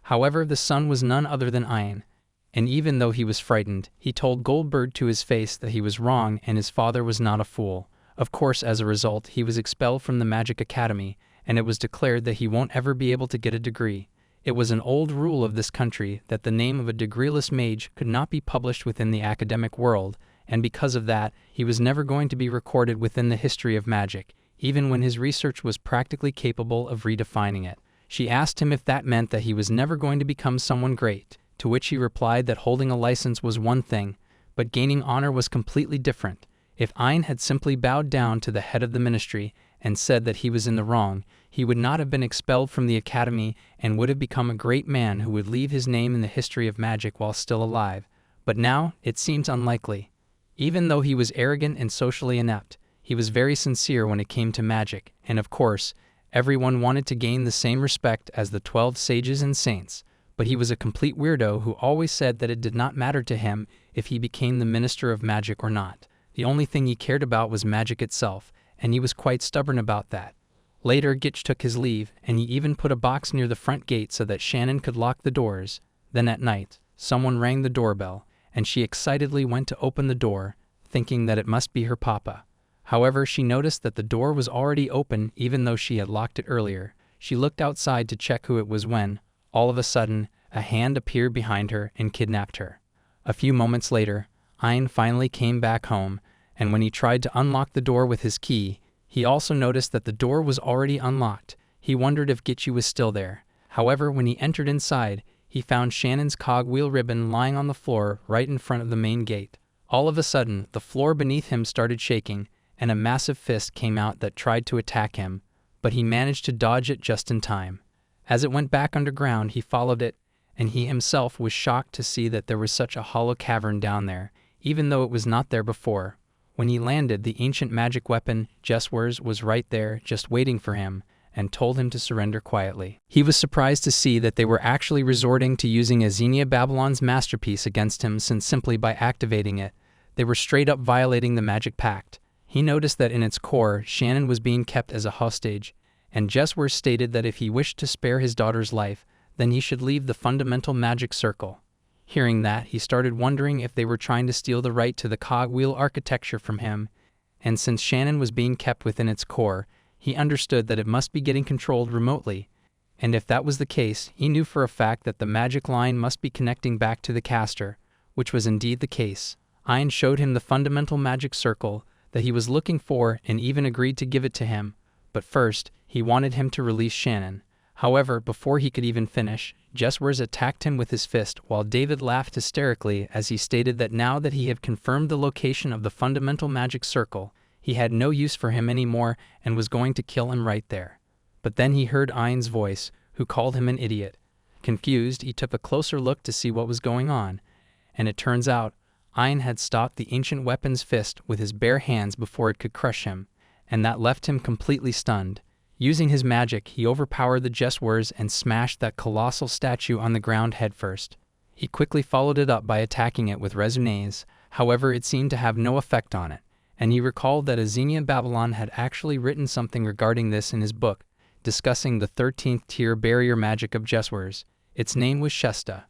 However, the son was none other than Ein, and even though he was frightened, he told Goldberg to his face that he was wrong and his father was not a fool. Of course, as a result, he was expelled from the Magic Academy, and it was declared that he won't ever be able to get a degree. It was an old rule of this country that the name of a degreeless mage could not be published within the academic world, and because of that, he was never going to be recorded within the history of magic, even when his research was practically capable of redefining it. She asked him if that meant that he was never going to become someone great, to which he replied that holding a license was one thing, but gaining honor was completely different. If Ein had simply bowed down to the head of the ministry and said that he was in the wrong, he would not have been expelled from the academy and would have become a great man who would leave his name in the history of magic while still alive. But now, it seems unlikely. Even though he was arrogant and socially inept, he was very sincere when it came to magic, and of course, everyone wanted to gain the same respect as the 12 sages and saints, but he was a complete weirdo who always said that it did not matter to him if he became the minister of magic or not. The only thing he cared about was magic itself, and he was quite stubborn about that. Later, Gitch took his leave, and he even put a box near the front gate so that Shannon could lock the doors. Then at night, someone rang the doorbell, and she excitedly went to open the door, thinking that it must be her papa. However, she noticed that the door was already open even though she had locked it earlier. She looked outside to check who it was when, all of a sudden, a hand appeared behind her and kidnapped her. A few moments later, Ein finally came back home, and when he tried to unlock the door with his key, he also noticed that the door was already unlocked. He wondered if Gitchy was still there. However, when he entered inside, he found Shannon's cogwheel ribbon lying on the floor right in front of the main gate. All of a sudden, the floor beneath him started shaking, and a massive fist came out that tried to attack him, but he managed to dodge it just in time. As it went back underground, he followed it, and he himself was shocked to see that there was such a hollow cavern down there, even though it was not there before. When he landed, the ancient magic weapon, Jeswar's, was right there, just waiting for him, and told him to surrender quietly. He was surprised to see that they were actually resorting to using Xenia Babylon's masterpiece against him, since simply by activating it, they were straight up violating the magic pact. He noticed that in its core, Shannon was being kept as a hostage, and Jeswer stated that if he wished to spare his daughter's life, then he should leave the fundamental magic circle. Hearing that, he started wondering if they were trying to steal the right to the cogwheel architecture from him, and since Shannon was being kept within its core, he understood that it must be getting controlled remotely, and if that was the case, he knew for a fact that the magic line must be connecting back to the caster, which was indeed the case. Ein showed him the fundamental magic circle that he was looking for and even agreed to give it to him, but first, he wanted him to release Shannon. However, before he could even finish, Jeswers attacked him with his fist, while David laughed hysterically as he stated that now that he had confirmed the location of the fundamental magic circle, he had no use for him anymore and was going to kill him right there. But then he heard Ein's voice, who called him an idiot. Confused, he took a closer look to see what was going on, and it turns out, Ein had stopped the ancient weapon's fist with his bare hands before it could crush him, and that left him completely stunned. Using his magic, he overpowered the Jeswers and smashed that colossal statue on the ground headfirst. He quickly followed it up by attacking it with resonance, however it seemed to have no effect on it, and he recalled that Xenia Babylon had actually written something regarding this in his book, discussing the 13th tier barrier magic of Jeswers. Its name was Shesta.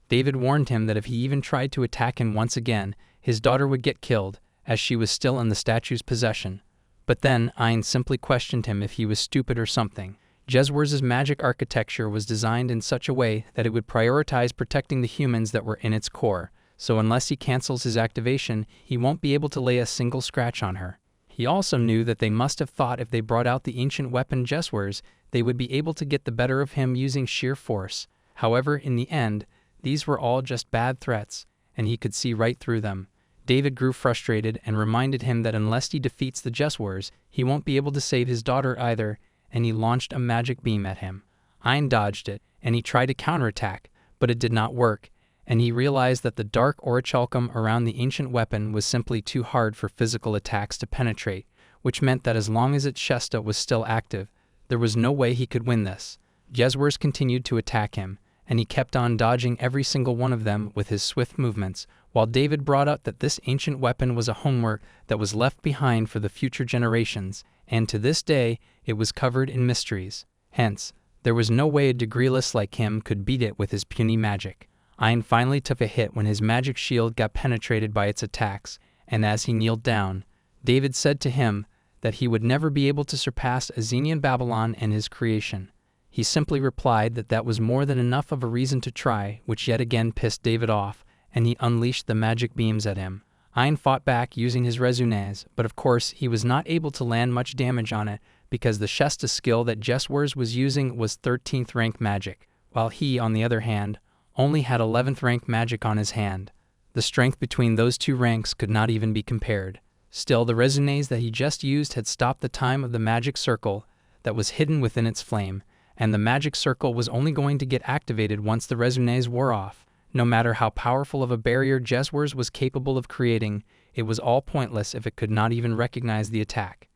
David warned him that if he even tried to attack him once again, his daughter would get killed, as she was still in the statue's possession. But then, Ein simply questioned him if he was stupid or something. Jeswers' magic architecture was designed in such a way that it would prioritize protecting the humans that were in its core, so unless he cancels his activation, he won't be able to lay a single scratch on her. He also knew that they must have thought if they brought out the ancient weapon Jeswers, they would be able to get the better of him using sheer force. However, in the end, these were all just bad threats, and he could see right through them. David grew frustrated and reminded him that unless he defeats the Jeswers, he won't be able to save his daughter either, and he launched a magic beam at him. Ein dodged it, and he tried to counterattack, but it did not work, and he realized that the dark orichalcum around the ancient weapon was simply too hard for physical attacks to penetrate, which meant that as long as its Shesta was still active, there was no way he could win this. Jeswers continued to attack him, and he kept on dodging every single one of them with his swift movements, while David brought up that this ancient weapon was a homework that was left behind for the future generations, and to this day, it was covered in mysteries. Hence, there was no way a degreeless like him could beat it with his puny magic. Ein finally took a hit when his magic shield got penetrated by its attacks, and as he kneeled down, David said to him that he would never be able to surpass Xenia Babylon and his creation. He simply replied that that was more than enough of a reason to try, which yet again pissed David off, and he unleashed the magic beams at him. Ein fought back using his resonance, but of course he was not able to land much damage on it because the Shesta skill that Jeswers was using was 13th rank magic, while he, on the other hand, only had 11th rank magic on his hand. The strength between those two ranks could not even be compared. Still, the resonance that he just used had stopped the time of the magic circle that was hidden within its flame, and the magic circle was only going to get activated once the resonance wore off. No matter how powerful of a barrier Jeswers was capable of creating, it was all pointless if it could not even recognize the attack.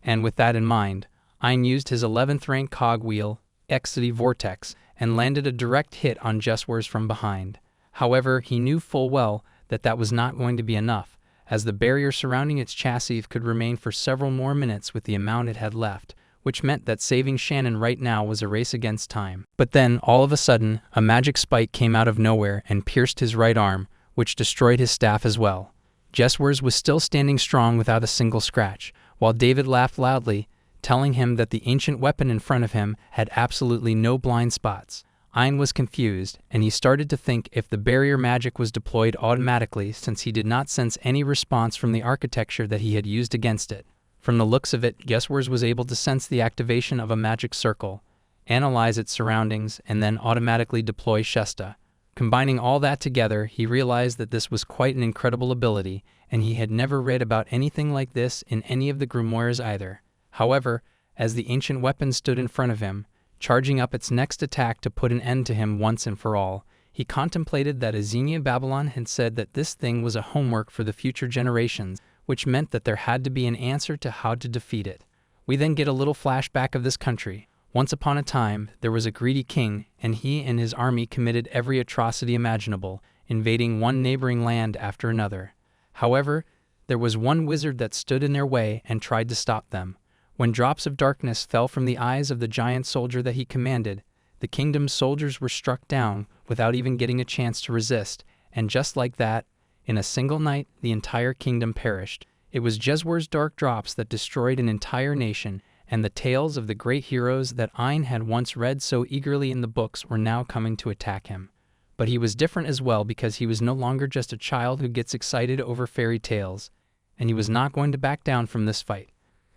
And with that in mind, Ein used his 11th rank cogwheel, Exity Vortex, and landed a direct hit on Jeswers from behind. However, he knew full well that that was not going to be enough, as the barrier surrounding its chassis could remain for several more minutes with the amount it had left, which meant that saving Shannon right now was a race against time. But then, all of a sudden, a magic spike came out of nowhere and pierced his right arm, which destroyed his staff as well. Jeswers was still standing strong without a single scratch, while David laughed loudly, telling him that the ancient weapon in front of him had absolutely no blind spots. Ein was confused, and he started to think if the barrier magic was deployed automatically since he did not sense any response from the architecture that he had used against it. From the looks of it, Jeswers was able to sense the activation of a magic circle, analyze its surroundings, and then automatically deploy Shesta. Combining all that together, he realized that this was quite an incredible ability, and he had never read about anything like this in any of the grimoires either. However, as the ancient weapon stood in front of him, charging up its next attack to put an end to him once and for all, he contemplated that Xenia Babylon had said that this thing was a homework for the future generations, which meant that there had to be an answer to how to defeat it. We then get a little flashback of this country. Once upon a time, there was a greedy king, and he and his army committed every atrocity imaginable, invading one neighboring land after another. However, there was one wizard that stood in their way and tried to stop them. When drops of darkness fell from the eyes of the giant soldier that he commanded, the kingdom's soldiers were struck down without even getting a chance to resist, and just like that, in a single night, the entire kingdom perished. It was Jeswer's dark drops that destroyed an entire nation, and the tales of the great heroes that Ein had once read so eagerly in the books were now coming to attack him. But he was different as well because he was no longer just a child who gets excited over fairy tales, and he was not going to back down from this fight.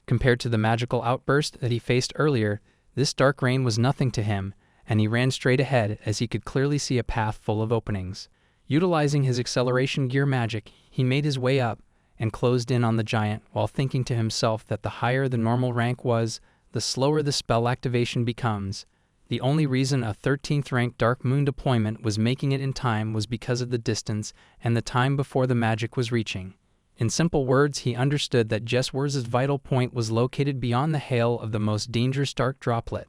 Compared to the magical outburst that he faced earlier, this dark rain was nothing to him, and he ran straight ahead as he could clearly see a path full of openings. Utilizing his acceleration gear magic, he made his way up and closed in on the giant while thinking to himself that the higher the normal rank was, the slower the spell activation becomes. The only reason a 13th rank Dark Moon deployment was making it in time was because of the distance and the time before the magic was reaching. In simple words, he understood that Jeswer's vital point was located beyond the hail of the most dangerous dark droplet,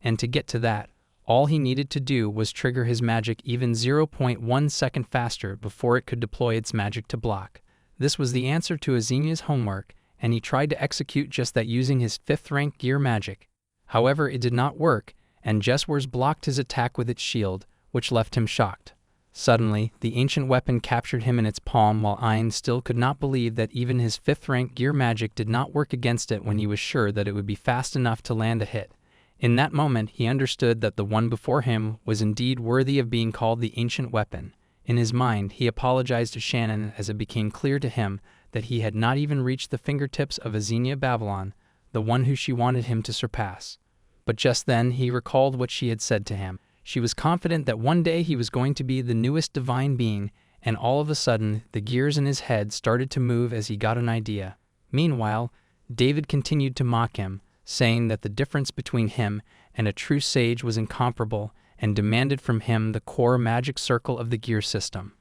and to get to that, all he needed to do was trigger his magic even 0.1 second faster before it could deploy its magic to block. This was the answer to Azinia's homework, and he tried to execute just that using his 5th rank gear magic. However, it did not work, and Jeswer's blocked his attack with its shield, which left him shocked. Suddenly, the ancient weapon captured him in its palm while Ein still could not believe that even his 5th rank gear magic did not work against it when he was sure that it would be fast enough to land a hit. In that moment, he understood that the one before him was indeed worthy of being called the ancient weapon. In his mind, he apologized to Shannon as it became clear to him that he had not even reached the fingertips of Azinia Babylon, the one who she wanted him to surpass. But just then, he recalled what she had said to him. She was confident that one day he was going to be the newest divine being, and all of a sudden, the gears in his head started to move as he got an idea. Meanwhile, David continued to mock him, saying that the difference between him and a true sage was incomparable, and demanded from him the core magic circle of the gear system.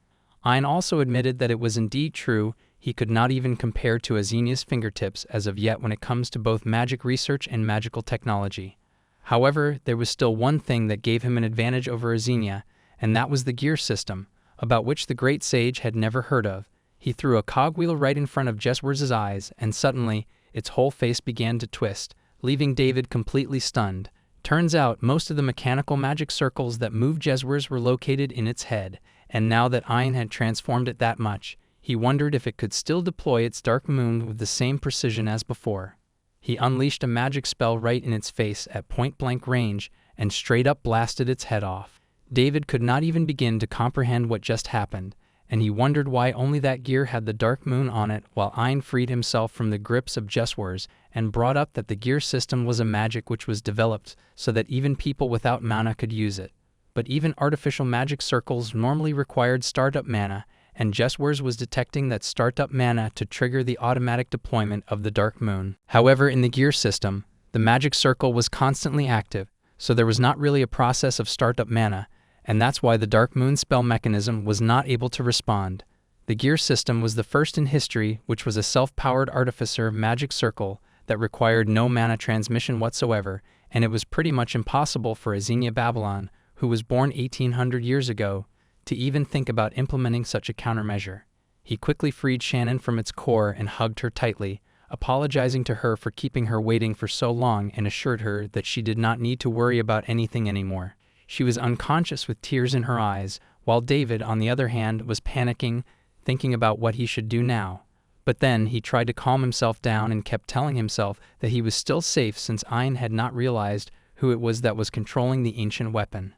Ein also admitted that it was indeed true. He could not even compare to Azinia's fingertips as of yet when it comes to both magic research and magical technology. However, there was still one thing that gave him an advantage over Azinia, and that was the gear system, about which the great sage had never heard of. He threw a cogwheel right in front of Jeswer's eyes, and suddenly, its whole face began to twist, leaving David completely stunned. Turns out, most of the mechanical magic circles that moved Jeswer's were located in its head, and now that Ein had transformed it that much, he wondered if it could still deploy its dark moon with the same precision as before. He unleashed a magic spell right in its face at point-blank range and straight up blasted its head off. David could not even begin to comprehend what just happened, and he wondered why only that gear had the dark moon on it, while Ein freed himself from the grips of Jeswer's and brought up that the gear system was a magic which was developed so that even people without mana could use it. But even artificial magic circles normally required startup mana, and Jeswer's was detecting that startup mana to trigger the automatic deployment of the dark moon. However, in the gear system, the magic circle was constantly active, so there was not really a process of startup mana, and that's why the dark moon spell mechanism was not able to respond. The gear system was the first in history which was a self-powered artificer magic circle that required no mana transmission whatsoever, and it was pretty much impossible for Azinia Babylon, who was born 1800 years ago, to even think about implementing such a countermeasure. He quickly freed Shannon from its core and hugged her tightly, apologizing to her for keeping her waiting for so long and assured her that she did not need to worry about anything anymore. She was unconscious with tears in her eyes, while David, on the other hand, was panicking, thinking about what he should do now. But then he tried to calm himself down and kept telling himself that he was still safe since Ein had not realized who it was that was controlling the ancient weapon.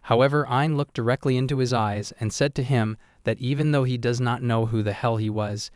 However, Ein looked directly into his eyes and said to him that even though he does not know who the hell he was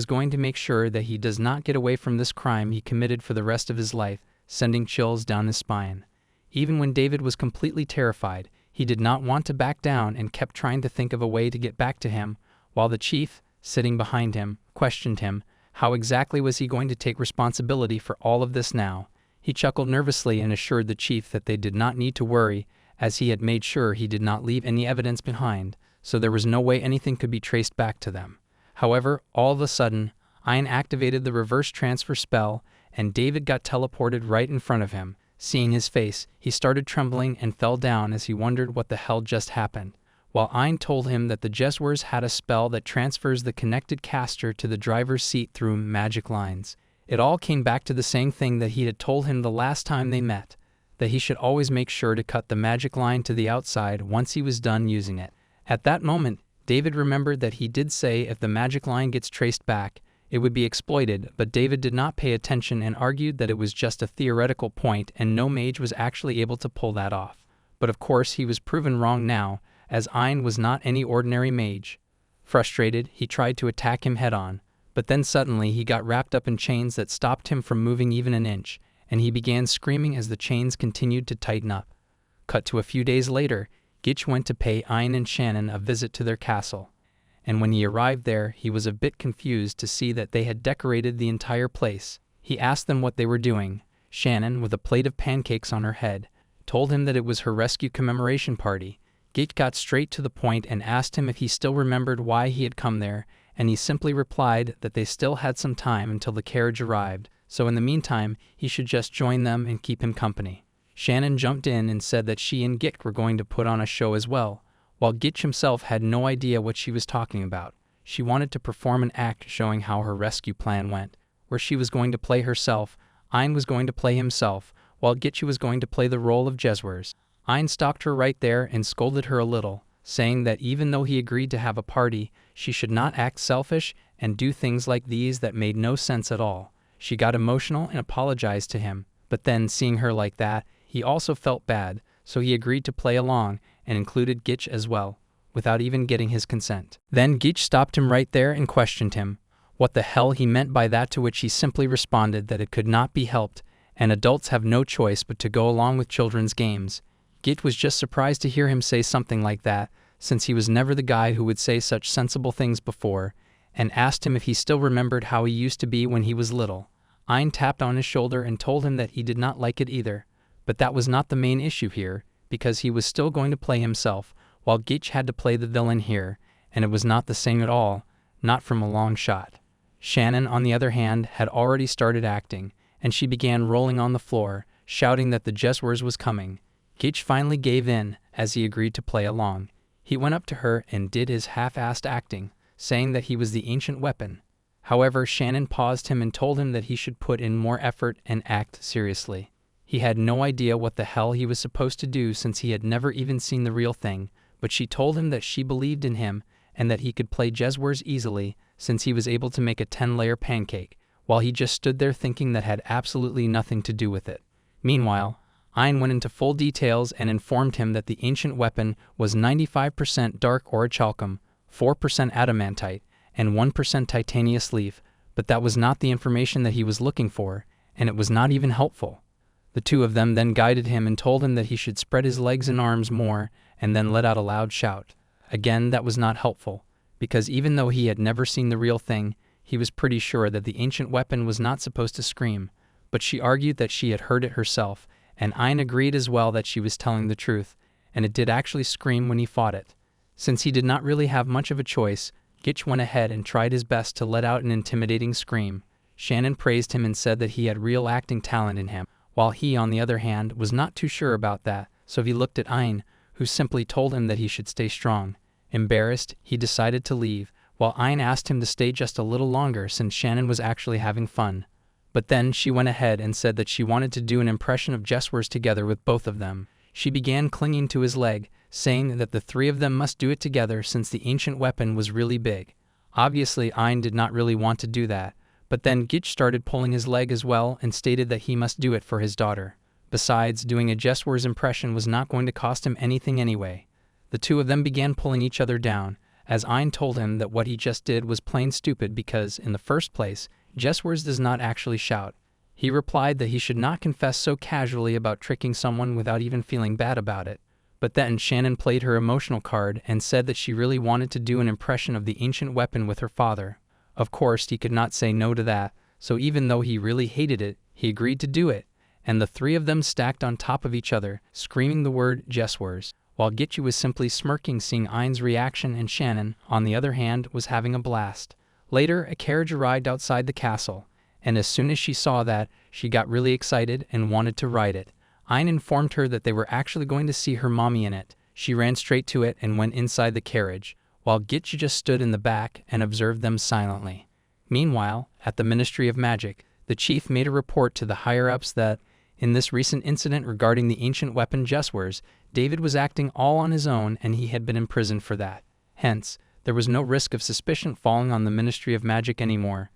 going to make sure that he does not get away from this crime he committed for the rest of his life, sending chills down his spine. Even when David was completely terrified, he did not want to back down and kept trying to think of a way to get back to him, while the chief, sitting behind him, questioned him. How exactly was he going to take responsibility for all of this now? He chuckled nervously and assured the chief that they did not need to worry, as he had made sure he did not leave any evidence behind, so there was no way anything could be traced back to them. However, all of a sudden, Ein activated the reverse transfer spell, and David got teleported right in front of him. Seeing his face, he started trembling and fell down as he wondered what the hell just happened. While Ein told him that the Jeswers had a spell that transfers the connected caster to the driver's seat through magic lines. It all came back to the same thing that he had told him the last time they met, that he should always make sure to cut the magic line to the outside once he was done using it. At that moment, David remembered that he did say if the magic line gets traced back, it would be exploited, but David did not pay attention and argued that it was just a theoretical point and no mage was actually able to pull that off. But of course he was proven wrong now, as Ein was not any ordinary mage. Frustrated, he tried to attack him head-on, but then suddenly he got wrapped up in chains that stopped him from moving even an inch, and he began screaming as the chains continued to tighten up. Cut to a few days later, Gitch went to pay Ein and Shannon a visit to their castle. And when he arrived there, he was a bit confused to see that they had decorated the entire place. He asked them what they were doing. Shannon, with a plate of pancakes on her head, told him that it was her rescue commemoration party. Gitch got straight to the point and asked him if he still remembered why he had come there, and he simply replied that they still had some time until the carriage arrived, so in the meantime, he should just join them and keep him company. Shannon jumped in and said that she and Gitch were going to put on a show as well, while Gitch himself had no idea what she was talking about. She wanted to perform an act showing how her rescue plan went, where she was going to play herself, Ein was going to play himself, while Gitch was going to play the role of Jeswers. Ein stopped her right there and scolded her a little, saying that even though he agreed to have a party, she should not act selfish and do things like these that made no sense at all. She got emotional and apologized to him, but then seeing her like that, he also felt bad, so he agreed to play along and included Gitch as well, without even getting his consent. Then Gitch stopped him right there and questioned him what the hell he meant by that, to which he simply responded that it could not be helped, and adults have no choice but to go along with children's games. Gitch was just surprised to hear him say something like that, since he was never the guy who would say such sensible things before, and asked him if he still remembered how he used to be when he was little. Ein tapped on his shoulder and told him that he did not like it either, but that was not the main issue here, because he was still going to play himself, while Gitch had to play the villain here, and it was not the same at all, not from a long shot. Shannon, on the other hand, had already started acting, and she began rolling on the floor, shouting that the Jeswers was coming. Gitch finally gave in, as he agreed to play along. He went up to her and did his half-assed acting, saying that he was the ancient weapon. However, Shannon paused him and told him that he should put in more effort and act seriously. He had no idea what the hell he was supposed to do since he had never even seen the real thing, but she told him that she believed in him and that he could play Jeswers easily since he was able to make a 10-layer pancake, while he just stood there thinking that had absolutely nothing to do with it. Meanwhile, Ein went into full details and informed him that the ancient weapon was 95% dark orichalcum, 4% adamantite, and 1% titanius leaf, but that was not the information that he was looking for, and it was not even helpful. The two of them then guided him and told him that he should spread his legs and arms more, and then let out a loud shout. Again, that was not helpful, because even though he had never seen the real thing, he was pretty sure that the ancient weapon was not supposed to scream, but she argued that she had heard it herself, and Ein agreed as well that she was telling the truth, and it did actually scream when he fought it. Since he did not really have much of a choice, Gitch went ahead and tried his best to let out an intimidating scream. Shannon praised him and said that he had real acting talent in him, while he, on the other hand, was not too sure about that, so he looked at Ein, who simply told him that he should stay strong. Embarrassed, he decided to leave, while Ein asked him to stay just a little longer since Shannon was actually having fun. But then she went ahead and said that she wanted to do an impression of Jeswers together with both of them. She began clinging to his leg, saying that the three of them must do it together since the ancient weapon was really big. Obviously, Ein did not really want to do that, but then Gitch started pulling his leg as well and stated that he must do it for his daughter. Besides, doing a Jeswers impression was not going to cost him anything anyway. The two of them began pulling each other down, as Ein told him that what he just did was plain stupid because, in the first place, Jeswers does not actually shout. He replied that he should not confess so casually about tricking someone without even feeling bad about it. But then Shannon played her emotional card and said that she really wanted to do an impression of the ancient weapon with her father. Of course, he could not say no to that, so even though he really hated it, he agreed to do it, and the three of them stacked on top of each other, screaming the word Jeswers, while Gitch was simply smirking seeing Ein's reaction, and Shannon, on the other hand, was having a blast. Later, a carriage arrived outside the castle, and as soon as she saw that, she got really excited and wanted to ride it. Ein informed her that they were actually going to see her mommy in it. She ran straight to it and went inside the carriage, while Gitch just stood in the back and observed them silently. Meanwhile, at the Ministry of Magic, the chief made a report to the higher-ups that, in this recent incident regarding the ancient weapon Jeswers, David was acting all on his own and he had been imprisoned for that. Hence, there was no risk of suspicion falling on the Ministry of Magic anymore.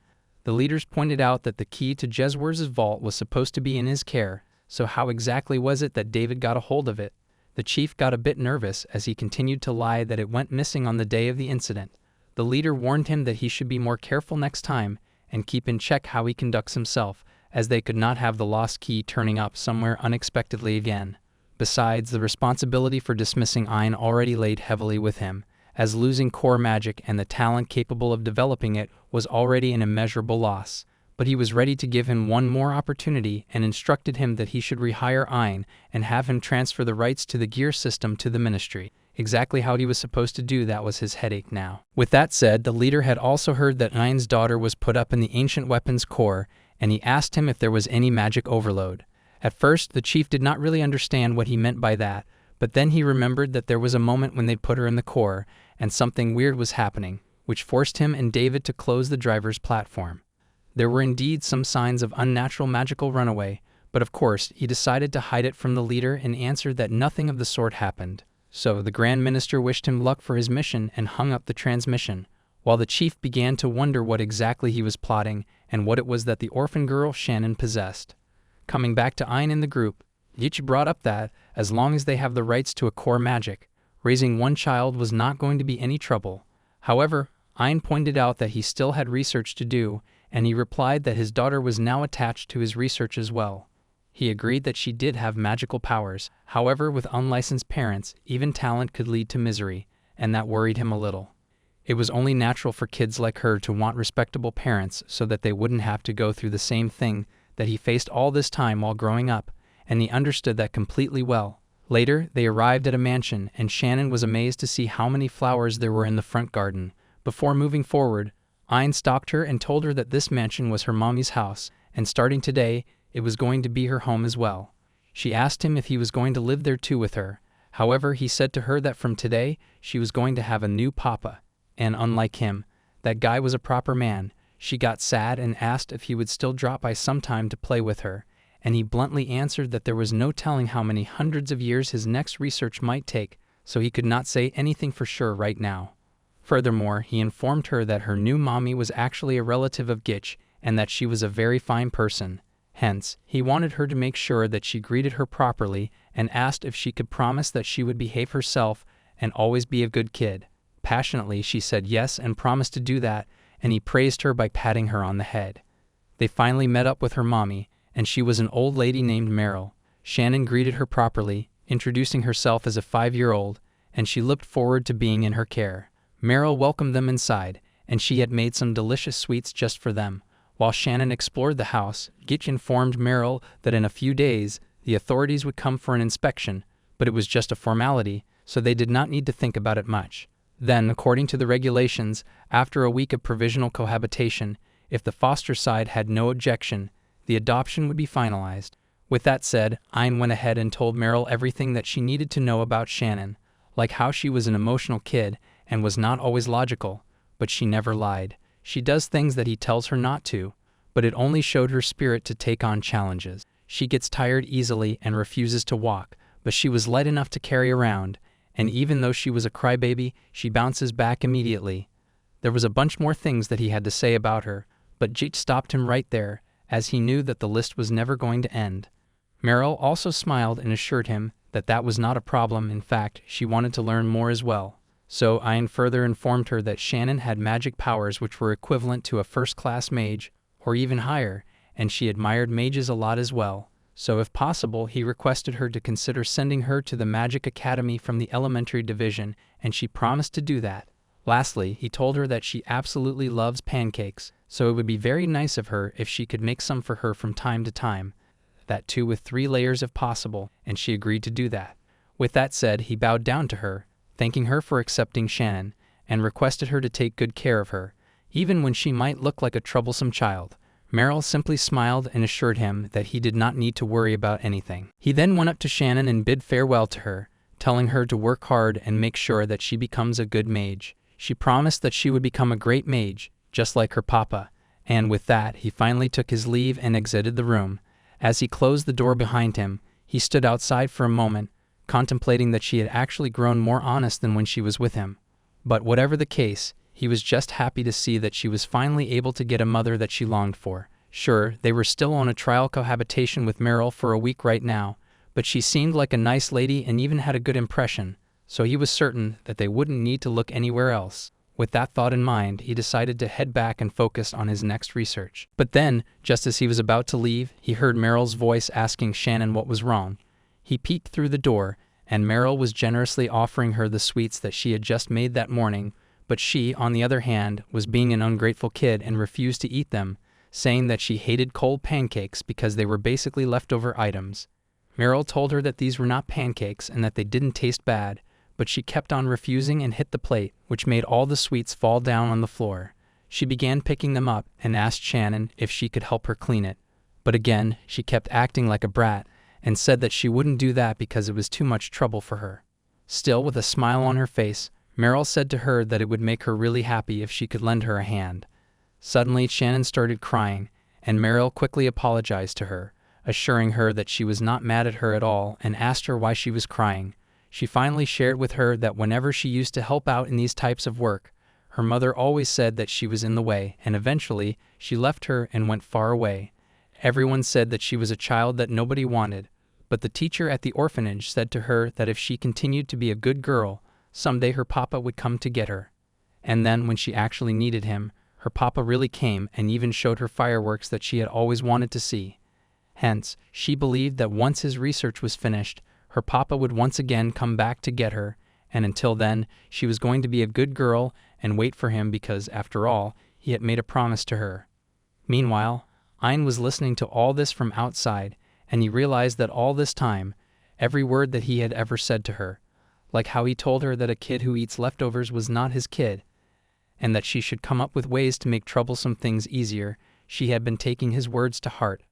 The leaders pointed out that the key to Jeswers' vault was supposed to be in his care, so how exactly was it that David got a hold of it? The chief got a bit nervous as he continued to lie that it went missing on the day of the incident. The leader warned him that he should be more careful next time and keep in check how he conducts himself, as they could not have the lost key turning up somewhere unexpectedly again. Besides, the responsibility for dismissing Ein already laid heavily with him, as losing core magic and the talent capable of developing it was already an immeasurable loss. But he was ready to give him one more opportunity and instructed him that he should rehire Ein and have him transfer the rights to the gear system to the ministry. Exactly how he was supposed to do that was his headache now. With that said, the leader had also heard that Ein's daughter was put up in the ancient weapons core, and he asked him if there was any magic overload. At first, the chief did not really understand what he meant by that, but then he remembered that there was a moment when they put her in the core, and something weird was happening, which forced him and David to close the driver's platform. There were indeed some signs of unnatural magical runaway, but of course, he decided to hide it from the leader and answered that nothing of the sort happened. So the Grand Minister wished him luck for his mission and hung up the transmission, while the chief began to wonder what exactly he was plotting and what it was that the orphan girl Shannon possessed. Coming back to Ein in the group, Yichi brought up that, as long as they have the rights to a core magic, raising one child was not going to be any trouble. However, Ein pointed out that he still had research to do, and he replied that his daughter was now attached to his research as well. He agreed that she did have magical powers, however with unlicensed parents, even talent could lead to misery, and that worried him a little. It was only natural for kids like her to want respectable parents so that they wouldn't have to go through the same thing that he faced all this time while growing up, and he understood that completely well. Later, they arrived at a mansion, and Shannon was amazed to see how many flowers there were in the front garden. Before moving forward, Ein stalked her and told her that this mansion was her mommy's house, and starting today, it was going to be her home as well. She asked him if he was going to live there too with her. However, he said to her that from today, she was going to have a new papa. And unlike him, that guy was a proper man. She got sad and asked if he would still drop by sometime to play with her, and he bluntly answered that there was no telling how many hundreds of years his next research might take, so he could not say anything for sure right now. Furthermore, he informed her that her new mommy was actually a relative of Gitch, and that she was a very fine person. Hence, he wanted her to make sure that she greeted her properly and asked if she could promise that she would behave herself and always be a good kid. Passionately, she said yes and promised to do that, and he praised her by patting her on the head. They finally met up with her mommy, and she was an old lady named Meryl. Shannon greeted her properly, introducing herself as a 5-year-old, and she looked forward to being in her care. Meryl welcomed them inside, and she had made some delicious sweets just for them. While Shannon explored the house, Gitch informed Meryl that in a few days, the authorities would come for an inspection, but it was just a formality, so they did not need to think about it much. Then, according to the regulations, after a week of provisional cohabitation, if the foster side had no objection, the adoption would be finalized. With that said, Ein went ahead and told Meryl everything that she needed to know about Shannon, like how she was an emotional kid and was not always logical, but she never lied. She does things that he tells her not to, but it only showed her spirit to take on challenges. She gets tired easily and refuses to walk, but she was light enough to carry around, and even though she was a crybaby, she bounces back immediately. There was a bunch more things that he had to say about her, but Gitch stopped him right there, as he knew that the list was never going to end. Meryl also smiled and assured him that that was not a problem. In fact, she wanted to learn more as well. So Ein further informed her that Shannon had magic powers which were equivalent to a first-class mage, or even higher, and she admired mages a lot as well. So if possible, he requested her to consider sending her to the Magic Academy from the elementary division, and she promised to do that. Lastly, he told her that she absolutely loves pancakes, so it would be very nice of her if she could make some for her from time to time. That too with 3 layers if possible, and she agreed to do that. With that said, he bowed down to her, thanking her for accepting Shannon, and requested her to take good care of her, even when she might look like a troublesome child. Meryl simply smiled and assured him that he did not need to worry about anything. He then went up to Shannon and bid farewell to her, telling her to work hard and make sure that she becomes a good mage. She promised that she would become a great mage, just like her papa, and with that he finally took his leave and exited the room. As he closed the door behind him, he stood outside for a moment, contemplating that she had actually grown more honest than when she was with him. But whatever the case, he was just happy to see that she was finally able to get a mother that she longed for. Sure, they were still on a trial cohabitation with Meryl for a week right now, but she seemed like a nice lady and even had a good impression, so he was certain that they wouldn't need to look anywhere else. With that thought in mind, he decided to head back and focus on his next research. But then, just as he was about to leave, he heard Meryl's voice asking Shannon what was wrong. He peeked through the door, and Meryl was generously offering her the sweets that she had just made that morning, but she, on the other hand, was being an ungrateful kid and refused to eat them, saying that she hated cold pancakes because they were basically leftover items. Meryl told her that these were not pancakes and that they didn't taste bad, but she kept on refusing and hit the plate, which made all the sweets fall down on the floor. She began picking them up and asked Shannon if she could help her clean it. But again, she kept acting like a brat and said that she wouldn't do that because it was too much trouble for her. Still, with a smile on her face, Meryl said to her that it would make her really happy if she could lend her a hand. Suddenly, Shannon started crying, and Meryl quickly apologized to her, assuring her that she was not mad at her at all and asked her why she was crying. She finally shared with her that whenever she used to help out in these types of work, her mother always said that she was in the way, and eventually, she left her and went far away. Everyone said that she was a child that nobody wanted, but the teacher at the orphanage said to her that if she continued to be a good girl, someday her papa would come to get her. And then, when she actually needed him, her papa really came and even showed her fireworks that she had always wanted to see. Hence, she believed that once his research was finished, her papa would once again come back to get her, and until then, she was going to be a good girl and wait for him because, after all, he had made a promise to her. Meanwhile, Ein was listening to all this from outside, and he realized that all this time, every word that he had ever said to her, like how he told her that a kid who eats leftovers was not his kid, and that she should come up with ways to make troublesome things easier, she had been taking his words to heart.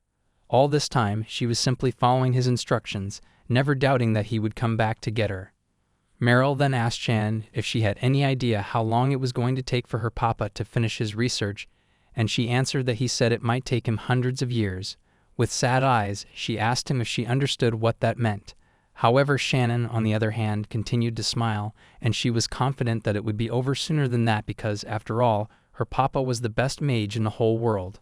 All this time, she was simply following his instructions, never doubting that he would come back to get her. Meryl then asked Shannon if she had any idea how long it was going to take for her papa to finish his research, and she answered that he said it might take him hundreds of years. With sad eyes, she asked him if she understood what that meant. However, Shannon, on the other hand, continued to smile, and she was confident that it would be over sooner than that because, after all, her papa was the best mage in the whole world.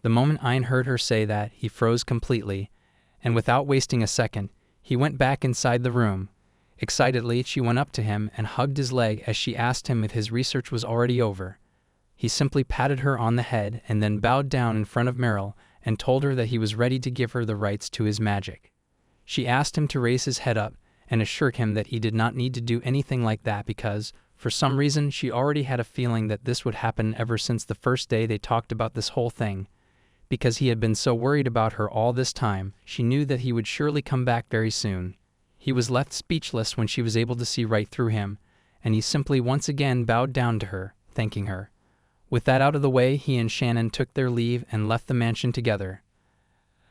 The moment Ein heard her say that, he froze completely, and without wasting a second, he went back inside the room. Excitedly, she went up to him and hugged his leg as she asked him if his research was already over. He simply patted her on the head and then bowed down in front of Meryl and told her that he was ready to give her the rights to his magic. She asked him to raise his head up and assured him that he did not need to do anything like that because, for some reason, she already had a feeling that this would happen ever since the first day they talked about this whole thing. Because he had been so worried about her all this time, she knew that he would surely come back very soon. He was left speechless when she was able to see right through him, and he simply once again bowed down to her, thanking her. With that out of the way, he and Shannon took their leave and left the mansion together.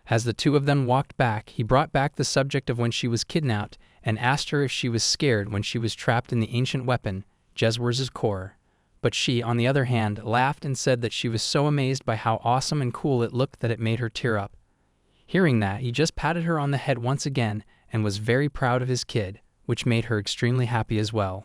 As the two of them walked back, he brought back the subject of when she was kidnapped and asked her if she was scared when she was trapped in the ancient weapon, Jeswor's core. But she, on the other hand, laughed and said that she was so amazed by how awesome and cool it looked that it made her tear up. Hearing that, he just patted her on the head once again and was very proud of his kid, which made her extremely happy as well.